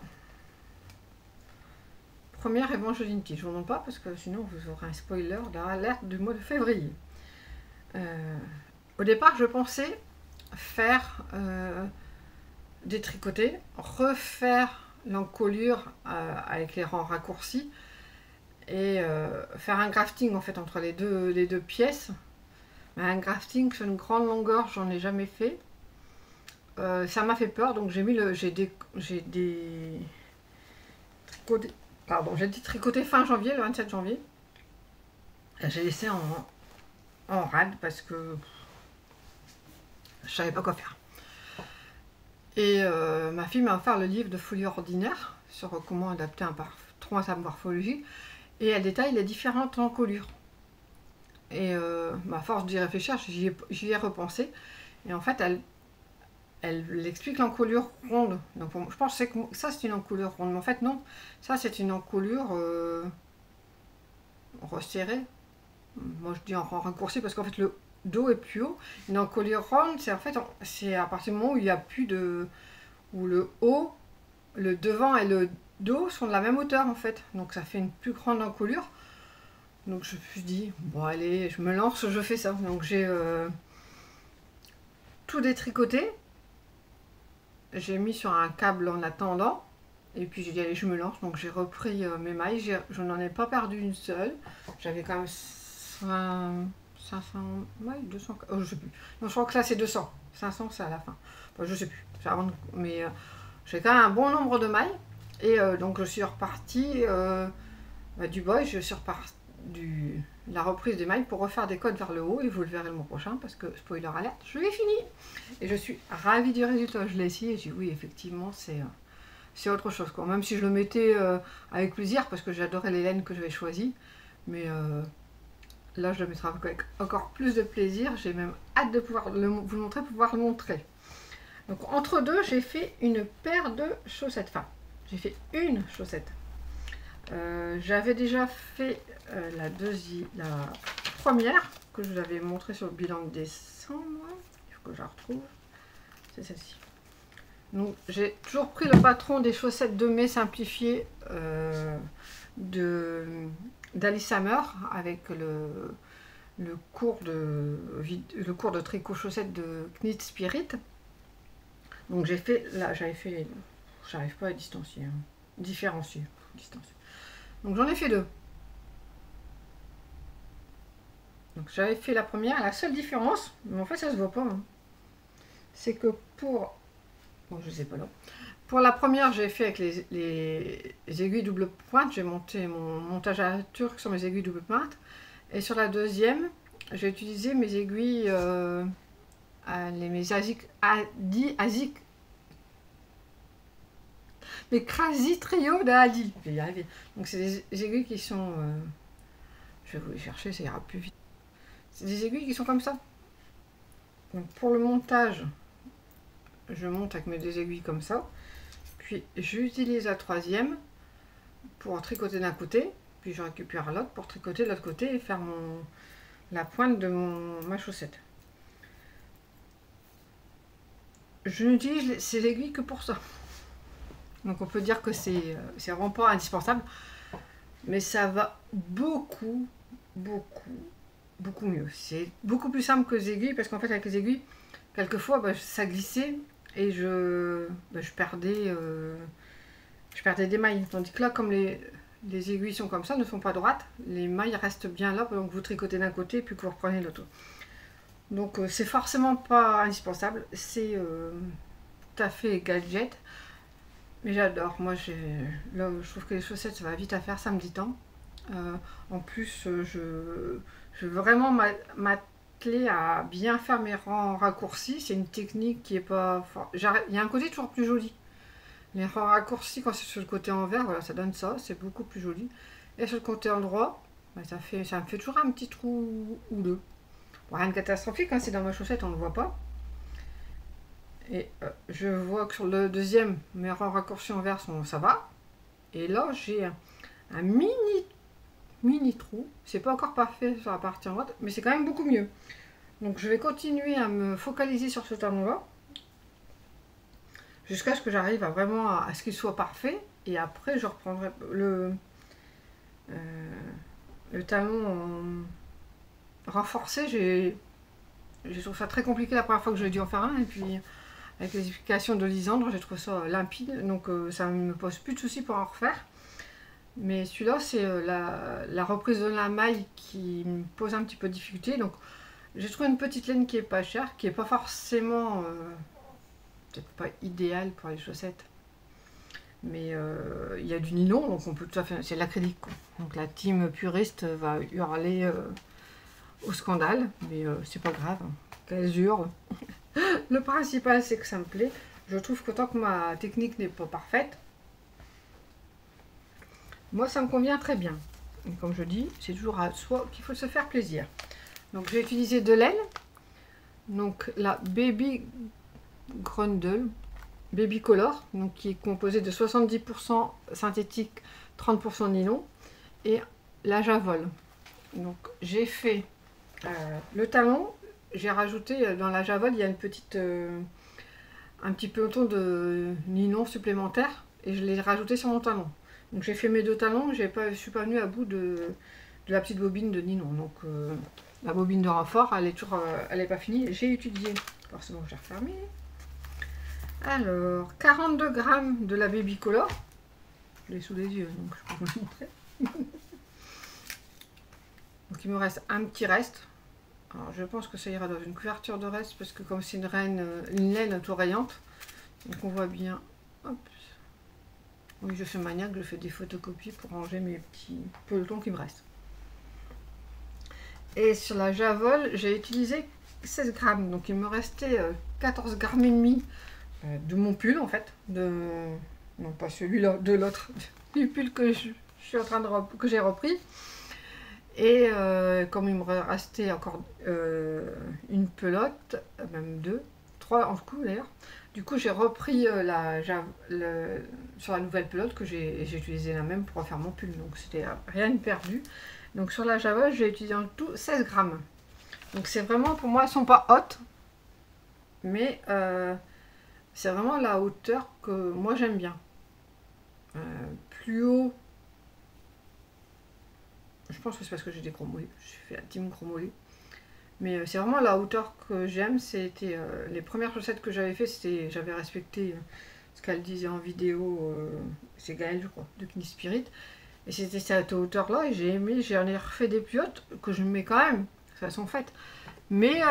premier Evangeline Tea. Je ne vous montre pas parce que sinon vous aurez un spoiler de l'alerte du mois de février. Au départ, je pensais faire détricoter, refaire l'encolure avec les rangs raccourcis et faire un grafting en fait entre les deux pièces. Mais un grafting sur une grande longueur, j'en ai jamais fait. Ça m'a fait peur, donc j'ai détricoté fin janvier, le 27 janvier. J'ai laissé en rade parce que je savais pas quoi faire. Et ma fille m'a offert le livre de Folie ordinaire sur comment adapter un patron à sa morphologie. Et elle détaille les différentes encolures. Et à force d'y réfléchir, j'y ai repensé. Et en fait, elle explique l'encolure ronde. Donc je pense que ça c'est une encolure ronde. Mais en fait non, ça c'est une encolure resserrée. Moi je dis en raccourci parce qu'en fait le dos est plus haut. Une encolure ronde, c'est en fait c'est à partir du moment où il n'y a plus de... où le haut, le devant et le dos sont de la même hauteur en fait. Donc ça fait une plus grande encolure. Donc je me suis dit, bon allez, je me lance, je fais ça. Donc j'ai tout détricoté. J'ai mis sur un câble en attendant. Et puis j'ai dit, allez, je me lance. Donc j'ai repris mes mailles. Je n'en ai pas perdu une seule. J'avais quand même 500 mailles, 200. Oh, je sais plus. Non, je crois que là c'est 200. 500 c'est à la fin. Enfin, je sais plus. Mais j'ai quand même un bon nombre de mailles. Et donc je suis repartie du bois. Je suis repartie la reprise des mailles pour refaire des codes vers le haut et vous le verrez le mois prochain parce que spoiler alerte, je l'ai fini et je suis ravie du résultat. Je l'ai essayé et j'ai dit oui, effectivement c'est autre chose quoi. Même si je le mettais avec plaisir parce que j'adorais les laines que j'avais choisies, mais là je le mettrai avec encore plus de plaisir. J'ai même hâte de pouvoir vous le montrer, pouvoir le montrer. Donc entre deux, j'ai fait une paire de chaussettes. Enfin, j'ai fait une chaussette. J'avais déjà fait la première que je vous avais montré sur le bilan de décembre. Il faut que je la retrouve. C'est celle-ci. Donc j'ai toujours pris le patron des chaussettes de mai simplifiées d'Alice Hammer avec le cours de tricot chaussettes de Knit Spirit. Donc j'ai fait là, j'arrive pas à différencier. Donc j'en ai fait deux. Donc j'avais fait la première, la seule différence, mais en fait ça se voit pas, hein, c'est que pour... Bon, je sais pas là. Pour la première, j'ai fait avec les aiguilles double pointe, j'ai monté mon montage à la turque sur mes aiguilles double pointe. Et sur la deuxième, j'ai utilisé mes aiguilles, mes ASIC, mes Crazy Trio d'Adi. Je vais y arriver. Donc c'est des aiguilles qui sont... je vais vous les chercher, ça ira plus vite. C'est des aiguilles qui sont comme ça. Donc pour le montage, je monte avec mes deux aiguilles comme ça. Puis j'utilise la troisième pour tricoter d'un côté. Puis je récupère l'autre pour tricoter de l'autre côté et faire la pointe de ma chaussette. Je n'utilise ces aiguilles que pour ça. Donc on peut dire que c'est vraiment pas indispensable. Mais ça va beaucoup mieux. C'est beaucoup plus simple que les aiguilles parce qu'en fait avec les aiguilles, quelquefois ça glissait et je perdais des mailles. Tandis que là, comme les aiguilles sont comme ça, ne sont pas droites, les mailles restent bien là, donc vous tricotez d'un côté puis que vous reprenez l'autre. Donc c'est forcément pas indispensable, c'est tout à fait gadget. Mais j'adore, moi là, je trouve que les chaussettes ça va vite à faire, ça me dit tant. En plus, je veux vraiment m'atteler à bien faire mes rangs raccourcis. C'est une technique qui est pas... Il y a un côté toujours plus joli. Les rangs raccourcis, quand c'est sur le côté envers, voilà, ça donne ça, c'est beaucoup plus joli. Et sur le côté endroit, ça me fait toujours un petit trou ou deux. Bon, rien de catastrophique, hein, c'est dans ma chaussette, on ne le voit pas. Et je vois que sur le deuxième, mes raccourcis en vert, ça va. Et là, j'ai un mini trou. C'est pas encore parfait sur la partie en droite, mais c'est quand même beaucoup mieux. Donc je vais continuer à me focaliser sur ce talon-là. Jusqu'à ce que j'arrive vraiment à ce qu'il soit parfait. Et après, je reprendrai le talon renforcé. J'ai trouvé ça très compliqué la première fois que j'ai dû en faire un. Et puis, avec les explications de Lisandre, j'ai trouvé ça limpide. Donc, ça ne me pose plus de soucis pour en refaire. Mais celui-là, c'est la reprise de la maille qui me pose un petit peu de difficulté. Donc, j'ai trouvé une petite laine qui est pas chère, qui est pas forcément, peut-être pas idéale pour les chaussettes. Mais il y a du nylon, donc on peut tout à fait. C'est de l'acrylique. Donc la team puriste va hurler au scandale, mais c'est pas grave, hein, qu'elles hurlent. Le principal, c'est que ça me plaît. Je trouve que tant que ma technique n'est pas parfaite, moi ça me convient très bien. Et comme je dis, c'est toujours à soi qu'il faut se faire plaisir. Donc j'ai utilisé de laine, donc la Baby Grundle, Baby Color, donc qui est composé de 70% synthétique, 30% nylon, et la Javol. Donc j'ai fait le talon, j'ai rajouté dans la Javol, il y a une petite, un petit peloton de nylon supplémentaire, et je l'ai rajouté sur mon talon. Donc j'ai fait mes deux talons, je ne suis pas venue à bout de la petite bobine de nylon. Donc la bobine de renfort, elle est toujours, elle n'est pas finie. J'ai utilisé, forcément j'ai refermé. Alors, 42 grammes de la Baby Color. Je l'ai sous les yeux, donc je peux vous le montrer. Donc il me reste un petit reste. Alors je pense que ça ira dans une couverture de reste, parce que comme c'est une laine auto-rayante, donc on voit bien. Hop. Oui, je fais maniaque, je fais des photocopies pour ranger mes petits pelotons qui me restent. Et sur la Javol, j'ai utilisé 16 grammes, donc il me restait 14 grammes et demi de mon pull en fait, non pas celui-là, de l'autre, du pull que je suis en train de que j'ai repris. Et comme il me restait encore une pelote, même deux, trois en tout d'ailleurs, du coup j'ai repris sur la nouvelle pelote que j'ai utilisé la même pour refaire mon pull, donc c'était rien de perdu. Donc sur la Javol, j'ai utilisé en tout 16 grammes. Donc c'est vraiment, pour moi, elles sont pas hautes, mais c'est vraiment la hauteur que moi j'aime bien. Plus haut, je pense que c'est parce que j'ai des gros mollets, je fais la team gros mollets. Mais c'est vraiment la hauteur que j'aime. C'était les premières chaussettes que j'avais fait, j'avais respecté ce qu'elle disait en vidéo, c'est Gaëlle je crois, de Kini Spirit. Et c'était cette hauteur là et j'ai aimé, j'en ai refait des plus hautes que je mets quand même, elles sont faites. Mais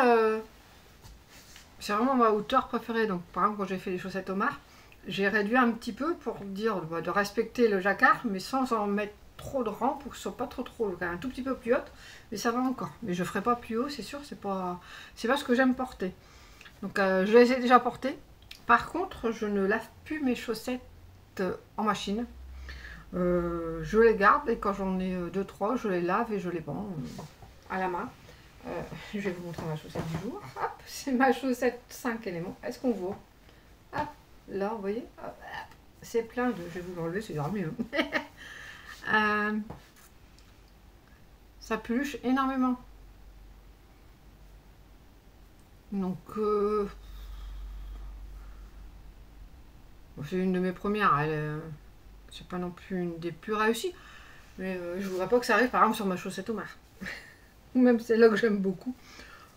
c'est vraiment ma hauteur préférée. Donc par exemple quand j'ai fait les chaussettes Omar, j'ai réduit un petit peu pour dire de respecter le jacquard, mais sans en mettre trop de rang pour que ce soit pas trop quand même un tout petit peu plus haute, mais ça va encore. Mais je ferai pas plus haut, c'est sûr, c'est pas ce que j'aime porter. Donc je les ai déjà portées. Par contre, je ne lave plus mes chaussettes en machine. Je les garde et quand j'en ai 2-3, je les lave et je les bande à la main. Je vais vous montrer ma chaussette du jour. Hop, c'est ma chaussette 5 éléments. Est-ce qu'on voit? Hop, là, vous voyez, c'est plein de... Je vais vous l'enlever, c'est grave mieux. Ça peluche énormément. Donc, c'est une de mes premières. C'est pas non plus une des plus réussies. Mais je voudrais pas que ça arrive par exemple sur ma chaussette Omar. Même celle-là que j'aime beaucoup.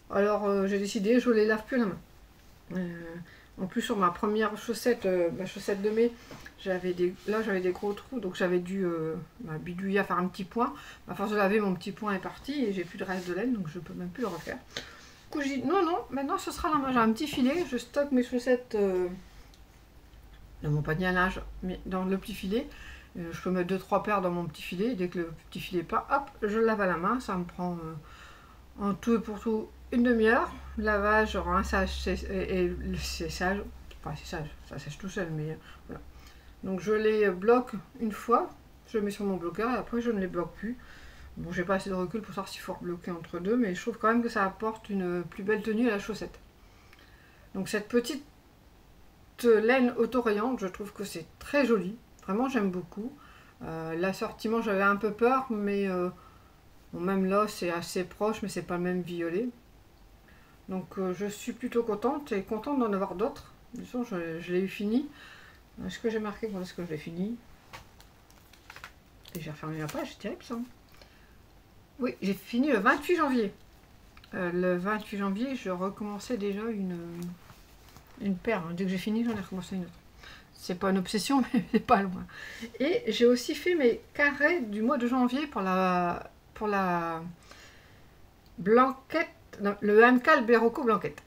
Alors j'ai décidé, je les lave plus à la main. En plus sur ma première chaussette, ma chaussette de mai, j'avais des gros trous, donc j'avais dû bidouiller à faire un petit point. À force de laver, mon petit point est parti et j'ai plus de reste de laine, donc je peux même plus le refaire. Du coup j'ai dit non, maintenant ce sera la main. J'ai un petit filet, je stocke mes chaussettes dans mon panier à linge, mais dans le petit filet. Je peux mettre 2-3 paires dans mon petit filet, et dès que le petit filet est pas, hop, je le lave à la main. Ça me prend en tout et pour tout une demi-heure. Lavage, rinçage et le séchage. Enfin, séchage, ça sèche tout seul, mais voilà. Donc je les bloque une fois, je les mets sur mon bloqueur et après je ne les bloque plus. Bon, j'ai pas assez de recul pour savoir s'il faut bloquer entre deux, mais je trouve quand même que ça apporte une plus belle tenue à la chaussette. Donc cette petite laine autorayante, je trouve que c'est très joli. Vraiment, j'aime beaucoup. L'assortiment, j'avais un peu peur, mais bon, même là, c'est assez proche, mais c'est pas le même violet. Donc, je suis plutôt contente et contente d'en avoir d'autres. De toute façon, je l'ai eu fini. Est-ce que j'ai marqué quand est-ce que je l'ai fini? Et j'ai refermé la page, c'est terrible ça. Oui, j'ai fini le 28 janvier. Le 28 janvier, je recommençais déjà une paire. Dès que j'ai fini, j'en ai recommencé une autre. C'est pas une obsession, mais c'est pas loin. Et j'ai aussi fait mes carrés du mois de janvier pour la blanquette, non, le Hancal Berroco blanquette.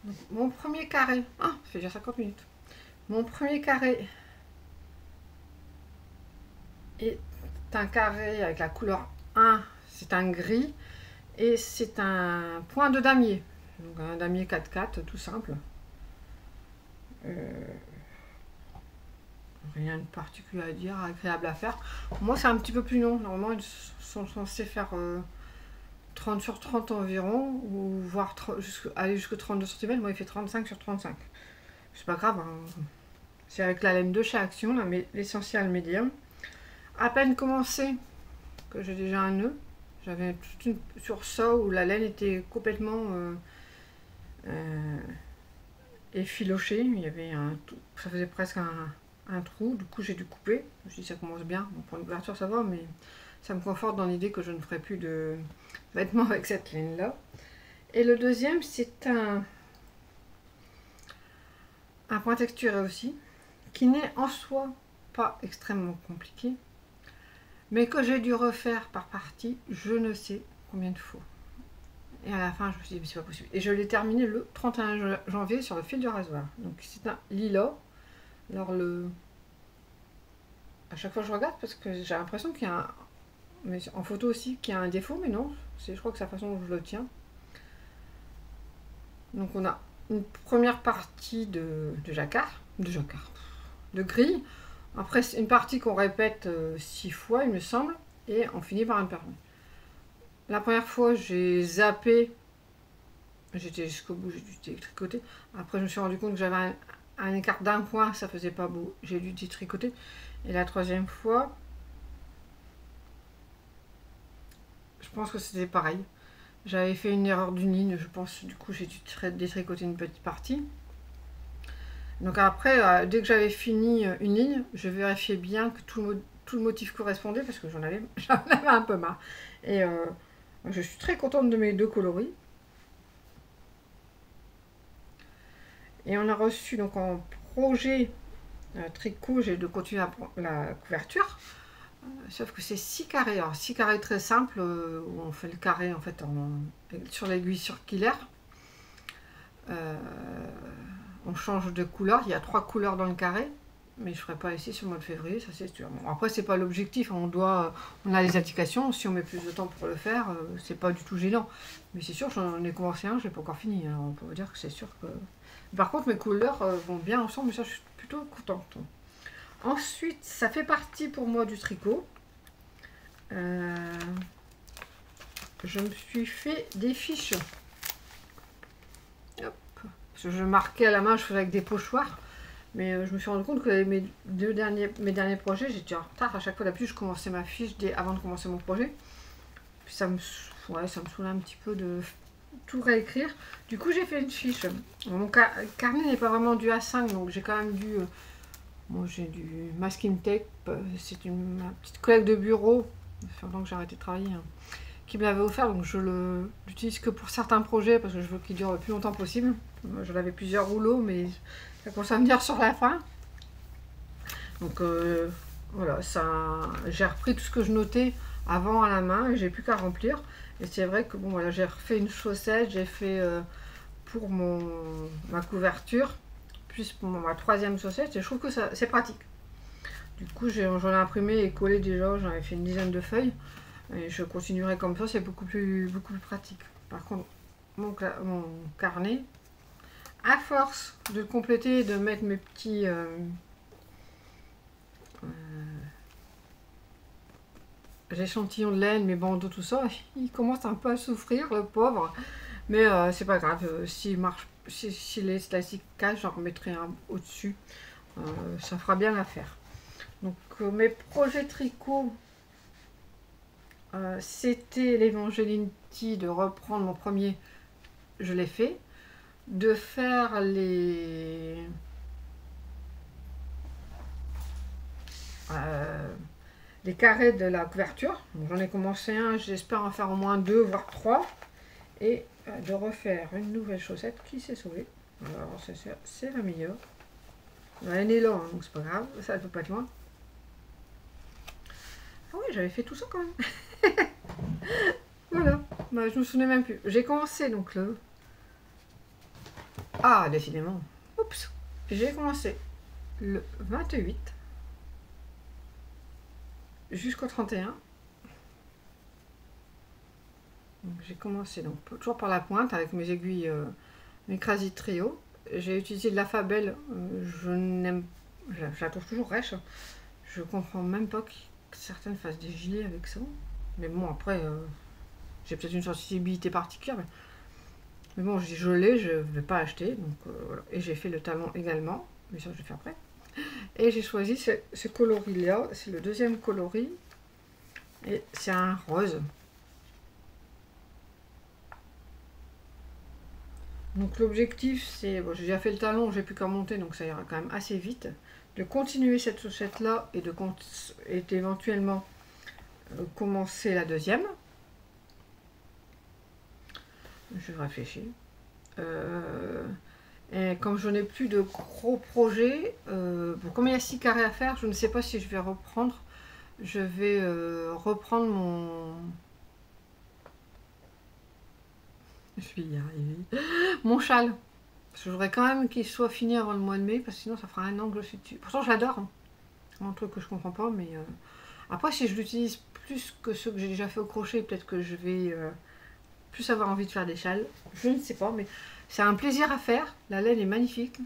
Donc, mon premier carré, ah, ça fait déjà 50 minutes. Mon premier carré est un carré avec la couleur 1, c'est un gris, et c'est un point de damier. Donc un damier 4x4, tout simple. Rien de particulier à dire, agréable à faire. Moi, c'est un petit peu plus long. Normalement, ils sont censés faire 30 sur 30 environ, ou voire aller jusqu'à 32 cm. Moi, il fait 35 sur 35. C'est pas grave, hein. C'est avec la laine de chez Action, l'essentiel médium. À peine commencé, que j'ai déjà un nœud. J'avais toute une sur ça où la laine était complètement effilochée. Il y avait ça faisait presque un trou. Du coup, j'ai dû couper. Je me suis dit, ça commence bien. Bon, pour une couverture, ça va, mais ça me conforte dans l'idée que je ne ferai plus de vêtements avec cette laine-là. Et le deuxième, c'est un point texturé aussi, qui n'est en soi pas extrêmement compliqué, mais que j'ai dû refaire par partie, je ne sais combien de fois. Et à la fin, je me suis dit, mais c'est pas possible. Et je l'ai terminé le 31 janvier sur le fil du rasoir. Donc c'est un lilas. Alors à chaque fois je regarde parce que j'ai l'impression qu'il y a un... Mais en photo aussi, qu'il y a un défaut, mais non. Je crois que c'est la façon dont je le tiens. Donc on a une première partie de jacquard, de gris. Après, une partie qu'on répète 6 fois, il me semble, et on finit par une perle. La première fois, j'ai zappé, j'étais jusqu'au bout, j'ai dû tricoter. Après, je me suis rendu compte que j'avais un écart d'un point, ça faisait pas beau, j'ai dû tricoter. Et la troisième fois, je pense que c'était pareil. J'avais fait une erreur d'une ligne, je pense, du coup, j'ai dû détricoter une petite partie. Donc après, dès que j'avais fini une ligne, je vérifiais bien que tout le motif correspondait parce que j'en avais un peu marre. Et je suis très contente de mes deux coloris. Et on a reçu donc en projet tricot, j'ai de continuer la couverture. Sauf que c'est 6 carrés. Alors 6 carrés très simples où on fait le carré en fait sur l'aiguille circulaire. On change de couleur, il y a 3 couleurs dans le carré, mais je ne ferai pas ici sur le mois de février, ça c'est sûr. Bon, après, c'est pas l'objectif, on a les indications, si on met plus de temps pour le faire, c'est pas du tout gênant. Mais c'est sûr, j'en ai commencé un, je l'ai pas encore fini, alors on peut dire que c'est sûr que... Par contre, mes couleurs vont bien ensemble, mais ça, je suis plutôt contente. Ensuite, ça fait partie pour moi du tricot. Je me suis fait des fiches. Parce que je marquais à la main, je faisais avec des pochoirs. Mais je me suis rendu compte que mes derniers projets, j'étais en retard. À chaque fois d'habitude, je commençais ma fiche avant de commencer mon projet. Puis ça me saoulait un petit peu de tout réécrire. Du coup, j'ai fait une fiche. Mon carnet n'est pas vraiment du A5, donc j'ai quand même dû... Moi, j'ai du masking tape. C'est ma petite collègue de bureau, ça fait longtemps que j'ai arrêté de travailler, hein, qui me l'avait offert. Donc je l'utilise que pour certains projets parce que je veux qu'il dure le plus longtemps possible. J'en avais plusieurs rouleaux, mais ça commence à venir sur la fin. Donc voilà, j'ai repris tout ce que je notais avant à la main et j'ai plus qu'à remplir. Et c'est vrai que bon, voilà, j'ai refait une chaussette, j'ai fait pour ma couverture, puis pour ma troisième chaussette, et je trouve que c'est pratique. Du coup, j'en ai imprimé et collé déjà, j'en avais fait une dizaine de feuilles. Et je continuerai comme ça, c'est beaucoup plus pratique. Par contre, mon carnet, à force de compléter, de mettre mes petits échantillons de laine, mes bandeaux, tout ça, il commence un peu à souffrir, le pauvre. Mais c'est pas grave, s'il marche si les élastiques cassent, j'en remettrai un au-dessus. Ça fera bien l'affaire. Donc mes projets tricot, c'était l'Evangeline-T, de reprendre mon premier, je l'ai fait. De faire les carrés de la couverture. J'en ai commencé un, j'espère en faire au moins 2 voire 3. Et de refaire une nouvelle chaussette qui s'est sauvée. Alors c'est la meilleure. Elle est là, hein, donc c'est pas grave, ça ne peut pas être loin. Ah oui, j'avais fait tout ça quand même. Voilà, bah, je me souvenais même plus. J'ai commencé donc le... Ah, décidément. Oups. J'ai commencé le 28 jusqu'au 31. J'ai commencé donc toujours par la pointe avec mes aiguilles, mes Crazy Trio. J'ai utilisé de la Fabelle. Je n'aime, je la trouve toujours rêche. Je comprends même pas que certaines fassent des gilets avec ça. Mais bon, après, j'ai peut-être une sensibilité particulière. Mais bon, je l'ai, je ne vais pas acheter. Donc voilà. Et j'ai fait le talon également. Mais ça, je vais faire après. Et j'ai choisi ce coloris-là. C'est le deuxième coloris. Et c'est un rose. Donc l'objectif, c'est, bon, j'ai déjà fait le talon, j'ai plus qu'à monter, donc ça ira quand même assez vite, de continuer cette chaussette là et d'éventuellement commencer la deuxième. Je réfléchis. Et comme je n'ai plus de gros projets, bon, comme il y a 6 carrés à faire, je ne sais pas si je vais reprendre. Je vais reprendre mon... Je vais y arriver. Mon châle. Parce que je voudrais quand même qu'il soit fini avant le mois de mai, parce que sinon ça fera un an que je suis dessus. Pourtant je l'adore. Hein. C'est un truc que je comprends pas, mais... Après, si je l'utilise plus que ceux que j'ai déjà fait au crochet, peut-être que je vais plus avoir envie de faire des châles. Je ne sais pas, mais c'est un plaisir à faire. La laine est magnifique.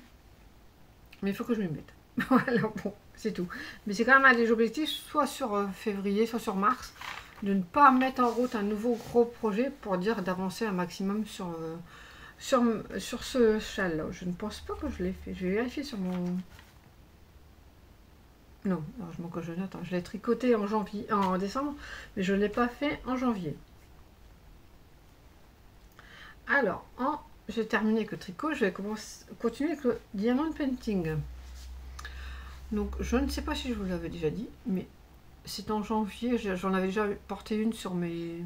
Mais il faut que je m'y mette. Voilà, bon, c'est tout. Mais c'est quand même un des objectifs, soit sur février, soit sur mars, de ne pas mettre en route un nouveau gros projet pour dire d'avancer un maximum sur ce châle-là. Je ne pense pas que je l'ai fait. Je vais vérifier sur mon... Non, alors je manque que je note. Hein. Je l'ai tricoté en janvier, en décembre, mais je ne l'ai pas fait en janvier. Alors, j'ai terminé avec le tricot, je vais continuer avec le diamond painting. Donc, je ne sais pas si je vous l'avais déjà dit, mais c'est en janvier, j'en avais déjà porté une sur mes...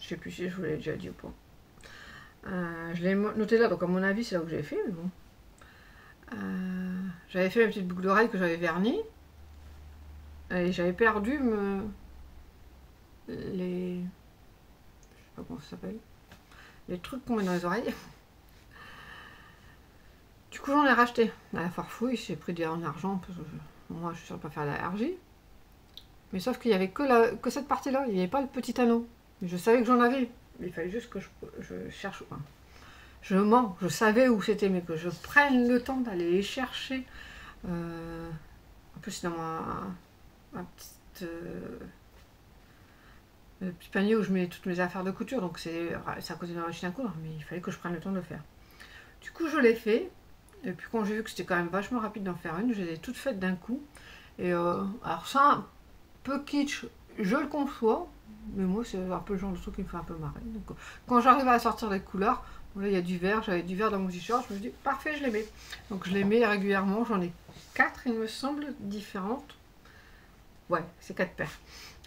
Je sais plus si je vous l'ai déjà dit ou pas. Je l'ai noté là, donc à mon avis, c'est là où j'ai fait, mais bon. J'avais fait ma petite boucle d'oreille que j'avais vernie. Et j'avais perdu les... Je sais pas comment ça s'appelle. Les trucs qu'on met dans les oreilles. Du coup, j'en ai racheté à la farfouille. J'ai pris en argent parce que moi, je suis sûre de pas faire l'allergie. Mais sauf qu'il n'y avait que cette partie-là. Il n'y avait pas le petit anneau. Mais je savais que j'en avais. Mais il fallait juste que je cherche. Enfin, je mens. Je savais où c'était, mais que je prenne le temps d'aller les chercher. En plus, c'est dans ma petite... le petit panier où je mets toutes mes affaires de couture, donc c'est à côté de la machine à coudre, mais il fallait que je prenne le temps de le faire. Du coup, je l'ai fait, et puis quand j'ai vu que c'était quand même vachement rapide d'en faire une, je les ai toutes faites d'un coup. Et alors ça, un peu kitsch, je le conçois, mais moi c'est un peu le genre de truc qui me fait un peu marrer. Donc quand j'arrive à sortir les couleurs, bon, là il y a du vert, j'avais du vert dans mon t-shirt, je me dis parfait, je les mets. Donc je les mets régulièrement, j'en ai 4 il me semble, différentes. Ouais, c'est 4 paires.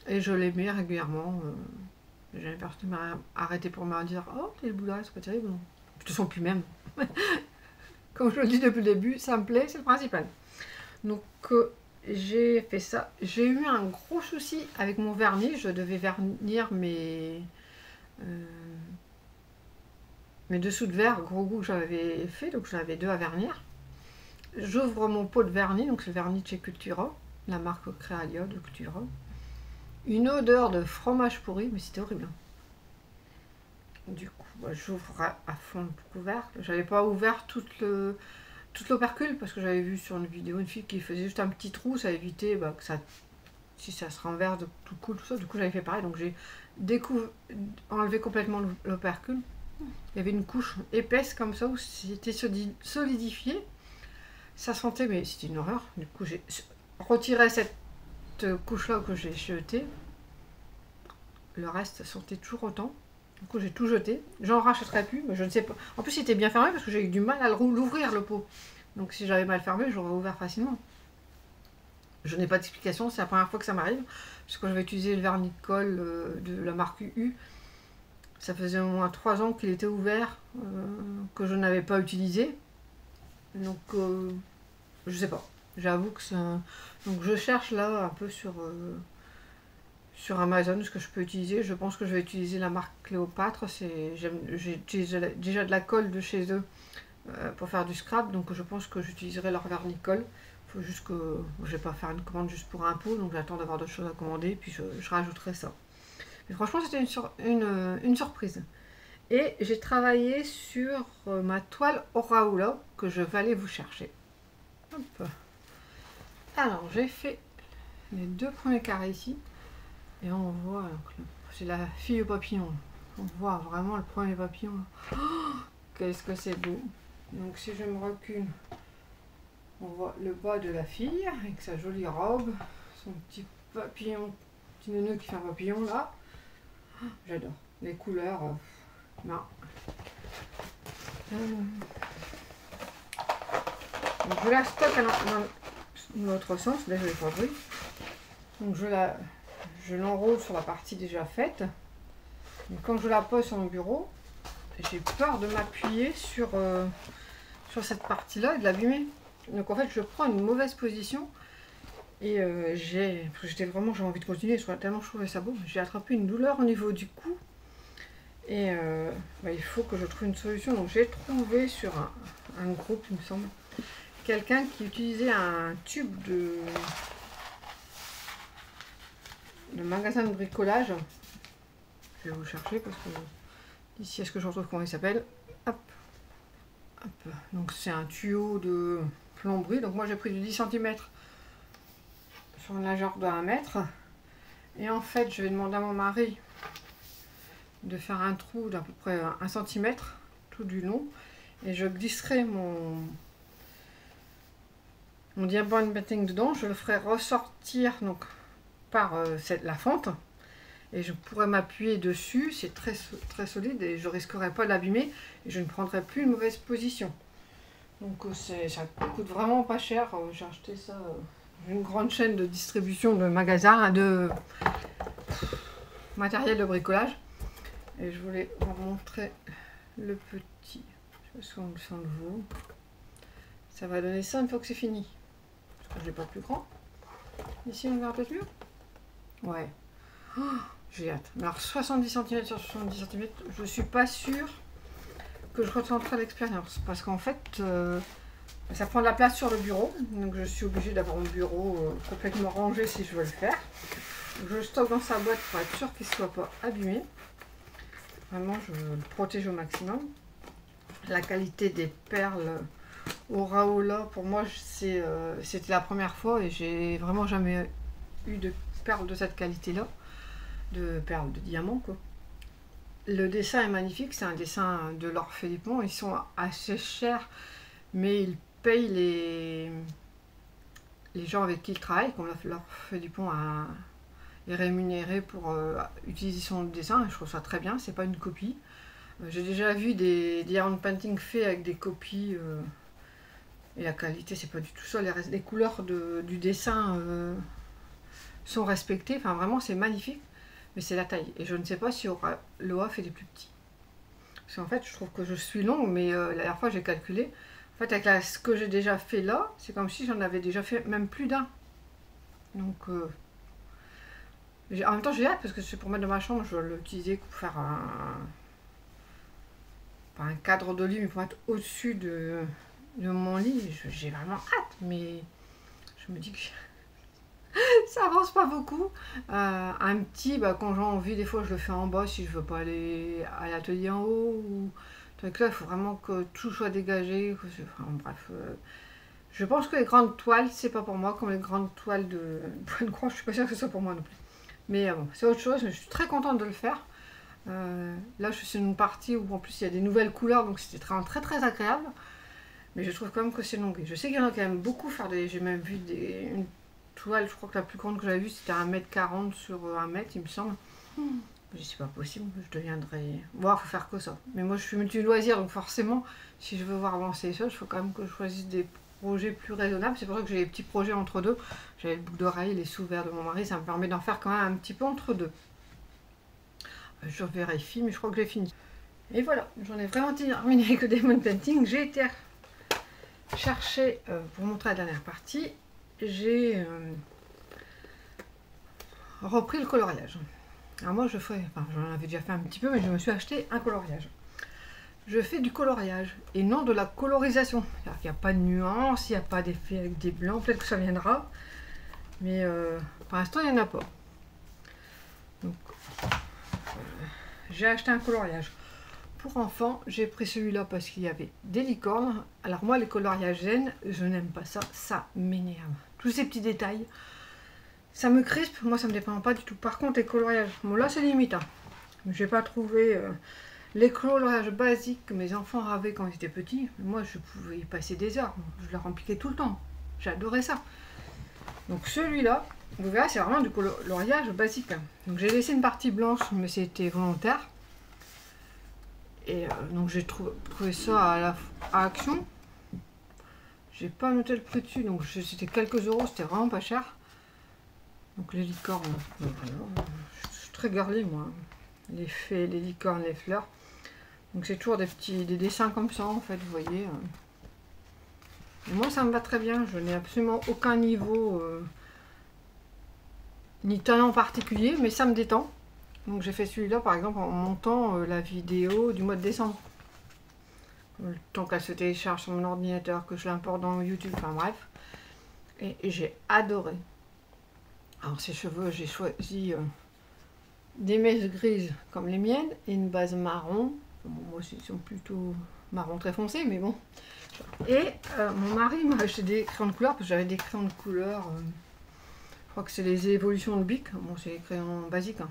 Et je les mets régulièrement. J'ai personne qui m'a arrêté pour me dire « Oh, les boules d'oreille, c'est pas terrible. » De toute façon, plus même. Comme je le dis depuis le début, ça me plaît, c'est le principal. Donc, j'ai fait ça. J'ai eu un gros souci avec mon vernis. Je devais vernir mes dessous de verre, gros goût que j'avais fait. Donc, j'en avais 2 à vernir. J'ouvre mon pot de vernis. Donc, c'est le vernis de chez Cultura, la marque Créalia de Cultura. Une odeur de fromage pourri, mais c'était horrible. Du coup, bah, j'ouvre à fond le couvercle. J'avais pas ouvert toute l'opercule parce que j'avais vu sur une vidéo une fille qui faisait juste un petit trou, ça évitait que ça si ça se renverse de tout cool, tout ça. Du coup, j'avais fait pareil. Donc, j'ai enlevé complètement l'opercule. Il y avait une couche épaisse comme ça où c'était solidifié. Ça sentait, mais c'était une horreur. Du coup, j'ai retiré cette couche-là que j'ai jetée. Le reste sentait toujours autant. Du coup, j'ai tout jeté. J'en rachèterai plus, mais je ne sais pas. En plus, il était bien fermé parce que j'ai eu du mal à l'ouvrir, le pot. Donc, si j'avais mal fermé, j'aurais ouvert facilement. Je n'ai pas d'explication, c'est la première fois que ça m'arrive. Parce que quand j'avais utilisé le vernis-colle de la marque UU, ça faisait au moins 3 ans qu'il était ouvert, que je n'avais pas utilisé. Donc, je sais pas. J'avoue que c'est un... Donc, je cherche là un peu sur Amazon ce que je peux utiliser. Je pense que je vais utiliser la marque Cléopâtre. J'ai déjà de la colle de chez eux pour faire du scrap. Donc, je pense que j'utiliserai leur vernis-colle. Il faut juste que je vais pas faire une commande juste pour un pot. Donc, j'attends d'avoir d'autres choses à commander. Puis, je rajouterai ça. Mais franchement, c'était une surprise. Et j'ai travaillé sur ma toile Oraoula que je vais aller vous chercher. Hop. Alors, j'ai fait les 2 premiers carrés ici. Et on voit, c'est la fille au papillon. On voit vraiment le premier papillon. Oh, qu'est-ce que c'est beau. Donc si je me recule, on voit le bas de la fille avec sa jolie robe. Son petit papillon, petit neuneu qui fait un papillon là. J'adore. Les couleurs, non. Donc je la stocke dans l'autre sens. Là je l'ai pas pris. Donc je l'enroule sur la partie déjà faite. Et quand je la pose sur mon bureau, j'ai peur de m'appuyer sur cette partie-là et de l'abîmer. Donc en fait, je prends une mauvaise position et j'ai envie de continuer, tellement je trouvais ça beau. J'ai attrapé une douleur au niveau du cou et il faut que je trouve une solution. Donc j'ai trouvé sur un groupe, il me semble, quelqu'un qui utilisait un tube de magasin de bricolage. Je vais vous chercher parce que ici, est-ce que je retrouve comment il s'appelle? Hop. Hop. Donc c'est un tuyau de plomberie. Donc moi j'ai pris du 10 cm sur une largeur de 1 mètre. Et en fait, je vais demander à mon mari de faire un trou d'à peu près 1 cm tout du long. Et je glisserai mon diamond batting dedans. Je le ferai ressortir donc par la fente. Et je pourrais m'appuyer dessus, c'est très, très solide et je risquerais pas de l'abîmer et je ne prendrai plus une mauvaise position. Donc ça coûte vraiment pas cher. J'ai acheté ça une grande chaîne de distribution de magasins de matériel de bricolage. Et je voulais vous montrer le petit. Je sais pas si on le sent le vaut. Ça va donner ça une fois que c'est fini. Parce que je l'ai pas plus grand. Ici on verra peut-être mieux. Ouais. Oh, j'ai hâte. Alors 70 cm sur 70 cm, je suis pas sûre que je ressenterai l'expérience. Parce qu'en fait, ça prend de la place sur le bureau. Donc je suis obligée d'avoir mon bureau complètement rangé si je veux le faire. Je le stocke dans sa boîte pour être sûre qu'il ne soit pas abîmé. Vraiment, je le protège au maximum. La qualité des perles Oraoula, pour moi, c'était la première fois et j'ai vraiment jamais eu de perles de cette qualité-là. De perles de diamants quoi. Le dessin est magnifique, c'est un dessin de Laure Philippon. Ils sont assez chers, mais ils payent les gens avec qui ils travaillent, comme Laure Philippon est rémunéré pour utiliser son dessin. Et je trouve ça très bien, c'est pas une copie. J'ai déjà vu des diamond painting faits avec des copies et la qualité c'est pas du tout ça. Les couleurs du dessin sont respectées, enfin vraiment c'est magnifique. Mais c'est la taille. Et je ne sais pas si Loa fait des plus petits. Parce qu'en fait, je trouve que je suis longue, mais la dernière fois, j'ai calculé. En fait, avec ce que j'ai déjà fait là, c'est comme si j'en avais déjà fait même plus d'un. Donc, en même temps, j'ai hâte, parce que c'est pour mettre dans ma chambre, je vais l'utiliser pour faire pas un cadre de lit, mais pour mettre au-dessus de mon lit. J'ai vraiment hâte, mais je me dis que... ça avance pas beaucoup. Un petit, quand j'ai envie, des fois je le fais en bas si je veux pas aller à l'atelier en haut. Donc là, il faut vraiment que tout soit dégagé. Enfin, bref, Je pense que les grandes toiles, c'est pas pour moi, comme les grandes toiles de point de croix, je suis pas sûre que ce soit pour moi non plus. Mais bon, c'est autre chose, je suis très contente de le faire. Là, je suis sur une partie où en plus il y a des nouvelles couleurs, donc c'était très très agréable. Mais je trouve quand même que c'est longué. Je sais qu'il y en a quand même beaucoup faire des... J'ai même vu une toile, je crois que la plus grande que j'avais vue, c'était 1,40 m sur 1 mètre, il me semble. Je dis, c'est pas possible, je deviendrai... Bon, il faut faire que ça. Mais moi, je suis multi-loisir, donc forcément, si je veux voir avancer les choses, il faut quand même que je choisisse des projets plus raisonnables. C'est pour ça que j'ai les petits projets entre deux. J'avais le boucle d'oreille, les sous-verts de mon mari, ça me permet d'en faire quand même un petit peu entre deux. Je vérifie, mais je crois que j'ai fini. Et voilà, j'en ai vraiment terminé avec le Diamond Painting. J'ai été chercher, pour montrer la dernière partie, j'ai repris le coloriage. Alors moi je fais, enfin j'en avais déjà fait un petit peu, mais je me suis acheté un coloriage. Je fais du coloriage et non de la colorisation. Il n'y a pas de nuance, il n'y a pas d'effet avec des blancs, peut-être que ça viendra. Mais pour l'instant il n'y en a pas. Donc j'ai acheté un coloriage. Pour enfants, j'ai pris celui-là parce qu'il y avait des licornes. Alors moi, les coloriages zen, je n'aime pas ça, ça m'énerve. Tous ces petits détails, ça me crispe, moi ça me dépend pas du tout. Par contre, les coloriages, bon là c'est limite. Hein. J'ai pas trouvé les coloriages basiques que mes enfants avaient quand ils étaient petits. Moi, je pouvais y passer des heures, je leur appliquais tout le temps. J'adorais ça. Donc celui-là, vous verrez, c'est vraiment du coloriage basique. Hein. Donc j'ai laissé une partie blanche, mais c'était volontaire. Et donc j'ai trouvé ça à Action. J'ai pas noté le prix dessus, donc c'était quelques euros, c'était vraiment pas cher. Donc les licornes, je suis très girly moi. Les fées, les licornes, les fleurs. Donc c'est toujours des dessins comme ça en fait, vous voyez. Et moi ça me va très bien, je n'ai absolument aucun niveau ni talent particulier, mais ça me détend. Donc j'ai fait celui-là par exemple en montant la vidéo du mois de décembre. Le temps qu'elle se télécharge sur mon ordinateur, que je l'importe dans YouTube, enfin bref. Et j'ai adoré. Alors ces cheveux, j'ai choisi des mèches grises comme les miennes et une base marron. Bon, moi ils sont plutôt marron très foncé, mais bon. Et mon mari m'a acheté des crayons de couleur, parce que j'avais des crayons de couleur. Je crois que c'est les évolutions de Bic. Bon, c'est les crayons basiques. Hein.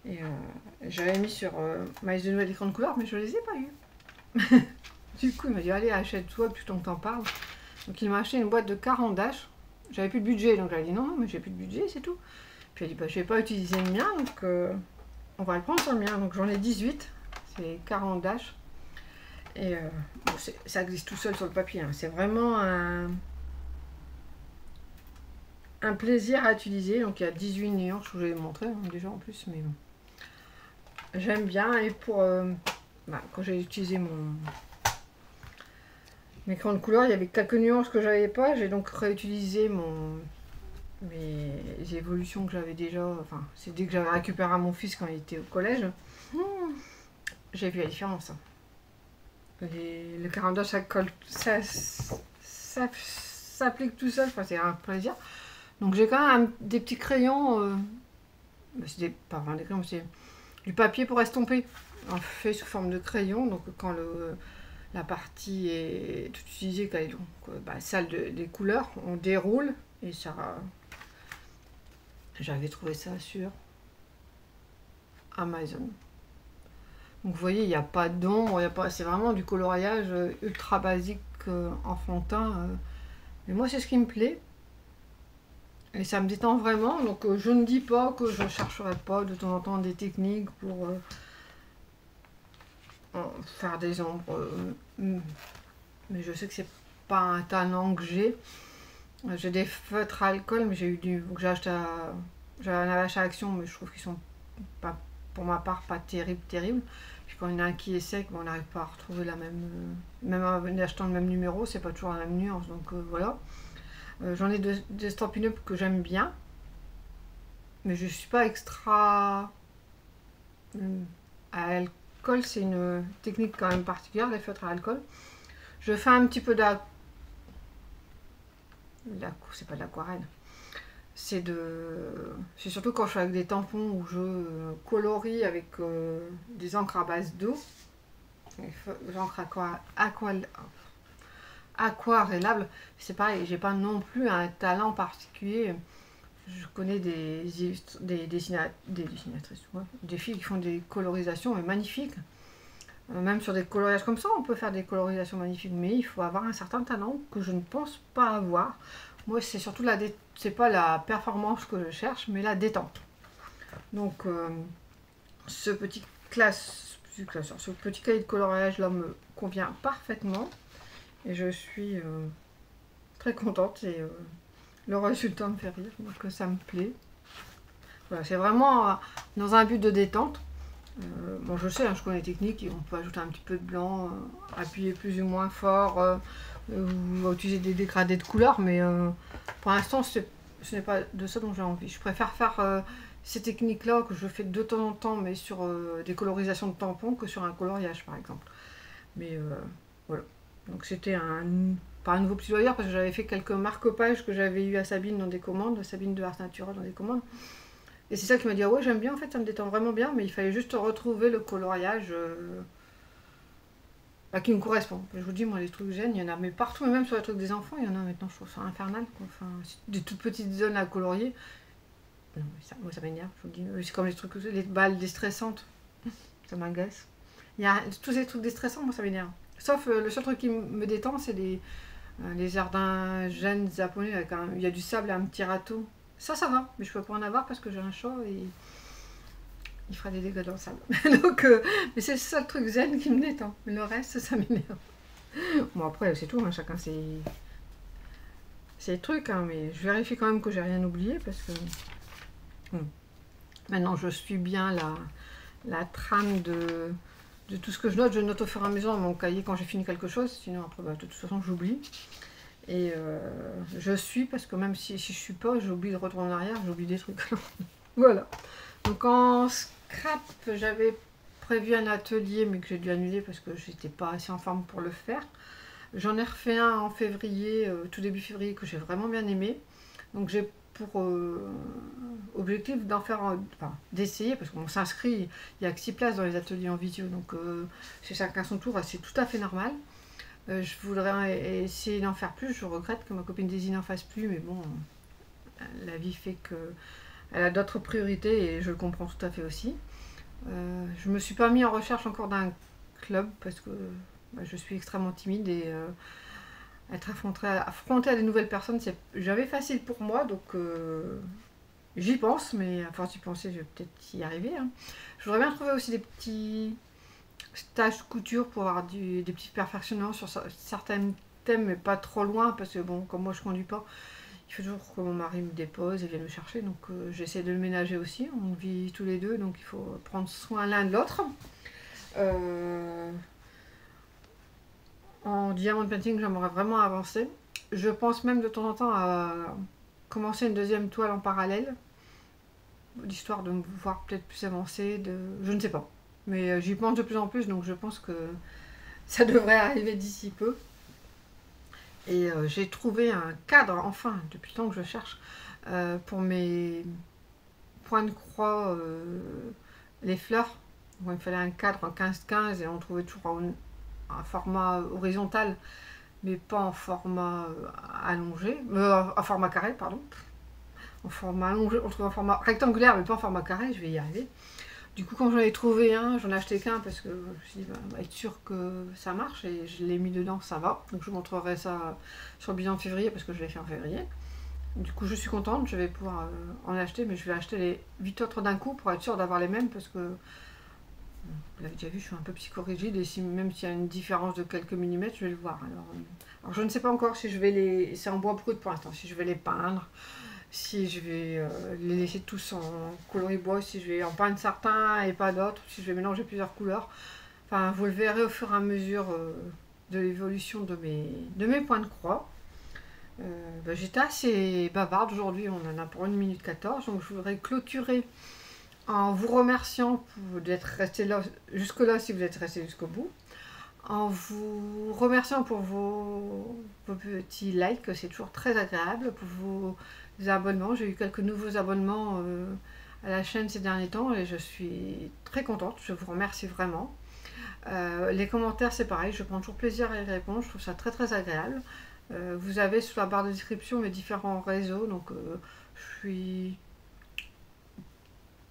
Et j'avais mis sur ma liste de nouvelles crayons de couleur, mais je les ai pas eu. Du coup, il m'a dit, allez, achète-toi, plus tant que t'en parles. Donc, il m'a acheté une boîte de 40 dash. J'avais plus de budget, donc j'avais dit, non, mais j'ai plus de budget, c'est tout. Puis, il a dit, bah, je vais pas utiliser le mien, donc on va le prendre sur le mien. Donc, j'en ai 18, c'est 40 dash. Et bon, ça glisse tout seul sur le papier. Hein. C'est vraiment un plaisir à utiliser. Donc, il y a 18 nuances, je vous l'ai montré hein, déjà en plus, mais bon. J'aime bien, et pour... quand j'ai utilisé mes crayons de couleur, il y avait quelques nuances que j'avais pas. J'ai donc réutilisé mes évolutions que j'avais déjà. Enfin, c'est dès que j'avais récupéré à mon fils quand il était au collège. J'ai vu la différence. Hein. Le 42, ça colle, ça s'applique tout seul. Enfin, c'est un plaisir. Donc j'ai quand même des petits crayons. C'est pas vraiment des crayons, c'est du papier pour estomper. Fait sous forme de crayon. Donc quand la partie est toute utilisée, quand salle des couleurs, on déroule et ça. J'avais trouvé ça sur Amazon. Donc vous voyez, il n'y a pas d'ombre, c'est vraiment du coloriage ultra basique enfantin. Mais moi c'est ce qui me plaît. Et ça me détend vraiment. Donc je ne dis pas que je ne chercherai pas de temps en temps des techniques pour faire des ombres. Mais je sais que c'est pas un talent que j'ai. J'ai des feutres à alcool, mais j'ai eu donc j'ai acheté j'avais un achat à Action, mais je trouve qu'ils sont pas, pour ma part, pas terribles. Puis quand il y en a un qui est sec, on n'arrive pas à retrouver la même. Même en achetant le même numéro, c'est pas toujours la même nuance. Donc voilà. J'en ai des Stampin' Up que j'aime bien. Mais je suis pas extra. À alcool, c'est une technique quand même particulière, les feutres à alcool. Je fais un petit peu c'est pas de l'aquarelle. C'est surtout quand je suis avec des tampons où je colorie avec des encres à base d'eau. Des encres aquarellable. C'est pareil, j'ai pas non plus un talent particulier. Je connais des dessinatrices, ouais, des filles qui font des colorisations magnifiques. Même sur des coloriages comme ça, on peut faire des colorisations magnifiques, mais il faut avoir un certain talent que je ne pense pas avoir. Moi, c'est surtout c'est pas la performance que je cherche, mais la détente. Donc, ce petit ce petit cahier de coloriage là me convient parfaitement, et je suis très contente, et le résultat me fait rire, donc ça me plaît. Voilà, c'est vraiment dans un but de détente. Bon, je sais, hein, je connais les techniques, on peut ajouter un petit peu de blanc, appuyer plus ou moins fort, ou utiliser des dégradés de couleurs, mais pour l'instant, ce n'est pas de ça dont j'ai envie. Je préfère faire ces techniques-là que je fais de temps en temps, mais sur des colorisations de tampons, que sur un coloriage, par exemple. Mais voilà. Donc c'était pas un nouveau petit loisir, parce que j'avais fait quelques marque-pages que j'avais eu à Sabine dans des commandes, Sabine de Art Natura dans des commandes. Et c'est ça qui m'a dit, ah ouais, j'aime bien, en fait, ça me détend vraiment bien, mais il fallait juste retrouver le coloriage qui me correspond. Je vous dis, moi, les trucs zen, il y en a, mais partout, mais même sur les trucs des enfants, il y en a maintenant, je trouve ça infernal, quoi. Enfin, des toutes petites zones à colorier. Non, mais ça, moi, ça m'énerve, je vous dis. C'est comme les trucs, les balles déstressantes. Ça m'agace. Il y a tous ces trucs déstressants, moi, ça m'énerve. Sauf le seul truc qui me détend, c'est les jardins zen japonais, avec il y a du sable et un petit râteau. Ça va, mais je peux pas en avoir parce que j'ai un chat et il fera des dégâts dans le sable. Donc, mais c'est ça le truc zen qui me détend. Mais le reste, ça m'énerve. Bon, après, c'est tout, hein, chacun ses trucs, hein, mais je vérifie quand même que j'ai rien oublié parce que maintenant je suis bien la trame de tout ce que je note. Je note au fur et à mesure dans mon cahier quand j'ai fini quelque chose, sinon après, de toute façon, j'oublie. Et je suis, parce que même si je suis pas, j'oublie de retourner en arrière, j'oublie des trucs. Voilà. Donc en scrap, j'avais prévu un atelier, mais que j'ai dû annuler parce que j'étais pas assez en forme pour le faire. J'en ai refait un en février, tout début février, que j'ai vraiment bien aimé. Donc j'ai pour objectif d'en faire, d'essayer, parce qu'on s'inscrit, il y a que 6 places dans les ateliers en vidéo, donc c'est chacun son tour, c'est tout à fait normal. Je voudrais essayer d'en faire plus. Je regrette que ma copine Daisy n'en fasse plus, mais bon, la vie fait qu'elle a d'autres priorités et je le comprends tout à fait aussi. Je me suis pas mis en recherche encore d'un club parce que je suis extrêmement timide, et être affrontée à des nouvelles personnes, c'est jamais facile pour moi, donc j'y pense, mais à force d'y penser, je vais peut-être y arriver, hein. Je voudrais bien trouver aussi des petits stage couture pour avoir des petits perfectionnements sur certains thèmes, mais pas trop loin, parce que bon, comme moi je conduis pas, il faut toujours que mon mari me dépose et vienne me chercher, donc j'essaie de le ménager aussi. On vit tous les deux, donc il faut prendre soin l'un de l'autre. En diamond painting, j'aimerais vraiment avancer. Je pense même de temps en temps à commencer une deuxième toile en parallèle, l'histoire de me voir peut-être plus avancer, je ne sais pas. Mais j'y pense de plus en plus, donc je pense que ça devrait arriver d'ici peu. Et j'ai trouvé un cadre, enfin, depuis le temps que je cherche, pour mes points de croix, les fleurs. Bon, il me fallait un cadre en 15-15 et on trouvait toujours un format horizontal, mais pas en format allongé, en format carré, pardon. En format allongé, on trouve un format rectangulaire, mais pas en format carré, je vais y arriver. Du coup, quand j'en ai trouvé un, j'en ai acheté qu'un parce que je me suis dit, bah, être sûr que ça marche, et je l'ai mis dedans, ça va. Donc je vous montrerai ça sur le bilan de février parce que je l'ai fait en février. Du coup, je suis contente, je vais pouvoir en acheter, mais je vais acheter les 8 autres d'un coup pour être sûre d'avoir les mêmes, parce que vous l'avez déjà vu, je suis un peu psychorigide, et même s'il y a une différence de quelques millimètres, je vais le voir. Alors je ne sais pas encore si je vais c'est en bois brut pour l'instant, si je vais les peindre, si je vais les laisser tous en coloris bois, si je vais en peindre certains et pas d'autres, si je vais mélanger plusieurs couleurs. Enfin, vous le verrez au fur et à mesure de l'évolution de mes points de croix. J'étais assez bavarde aujourd'hui, on en a pour 1 minute 14, donc je voudrais clôturer en vous remerciant d'être resté là jusque-là, si vous êtes resté jusqu'au bout. En vous remerciant pour vos petits likes, c'est toujours très agréable, pour vos abonnements. J'ai eu quelques nouveaux abonnements à la chaîne ces derniers temps et je suis très contente, je vous remercie vraiment. Les commentaires, c'est pareil, je prends toujours plaisir à y répondre, je trouve ça très très agréable. Vous avez sous la barre de description mes différents réseaux, donc je suis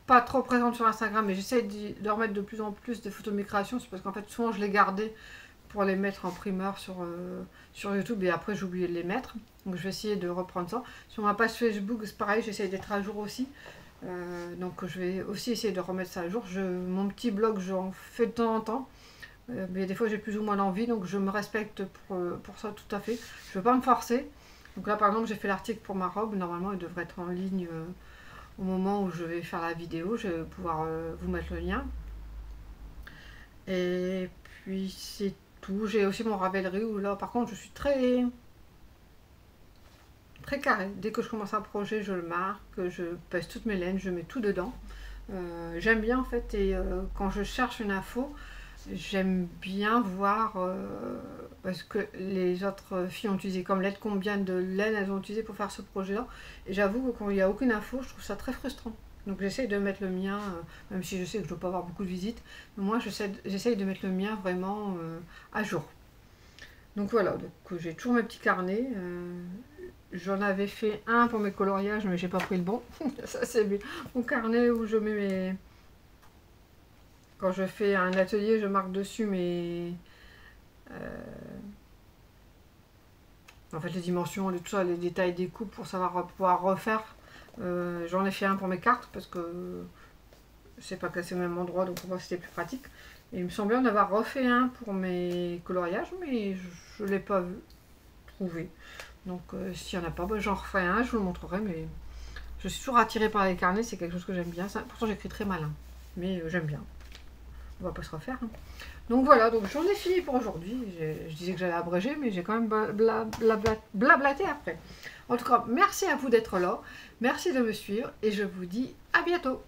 pas trop présente sur Instagram, mais j'essaie de remettre de plus en plus des photos de mes créations, c'est parce qu'en fait souvent je les gardais pour les mettre en primeur sur YouTube et après j'ai oublié de les mettre, donc je vais essayer de reprendre ça. Sur ma page Facebook, c'est pareil, j'essaie d'être à jour aussi, donc je vais aussi essayer de remettre ça à jour. Mon petit blog, j'en fais de temps en temps, mais des fois j'ai plus ou moins l'envie, donc je me respecte pour ça tout à fait. Je ne veux pas me forcer. Donc là par exemple j'ai fait l'article pour ma robe, normalement il devrait être en ligne au moment où je vais faire la vidéo, je vais pouvoir vous mettre le lien. Et puis c'est tout. J'ai aussi mon Ravelry où là par contre je suis très carré. Dès que je commence un projet, je le marque, je pèse toutes mes laines, je mets tout dedans. J'aime bien en fait, et quand je cherche une info, j'aime bien voir ce que les autres filles ont utilisé comme laine, combien de laine elles ont utilisé pour faire ce projet-là. Et j'avoue que quand il n'y a aucune info, je trouve ça très frustrant. Donc j'essaye de mettre le mien, même si je sais que je ne dois pas avoir beaucoup de visites, mais moi j'essaye de mettre le mien vraiment à jour. Donc voilà, donc j'ai toujours mes petits carnets. J'en avais fait un pour mes coloriages, mais j'ai pas pris le bon. Ça c'est mon carnet où je mets mes... Quand je fais un atelier, je marque dessus mes... en fait les dimensions, tout ça, les détails des coupes pour savoir pouvoir refaire. J'en ai fait un pour mes cartes parce que c'est pas classé au même endroit, donc pour moi c'était plus pratique. Et il me semblait en avoir refait un pour mes coloriages, mais je ne l'ai pas trouvé. Donc s'il n'y en a pas, j'en refais un, je vous le montrerai, mais je suis toujours attirée par les carnets, c'est quelque chose que j'aime bien. Pourtant j'écris très mal, mais j'aime bien. On va pas se refaire. Donc voilà, donc j'en ai fini pour aujourd'hui. Je disais que j'allais abréger, mais j'ai quand même blablaté après. En tout cas, merci à vous d'être là, merci de me suivre, et je vous dis à bientôt.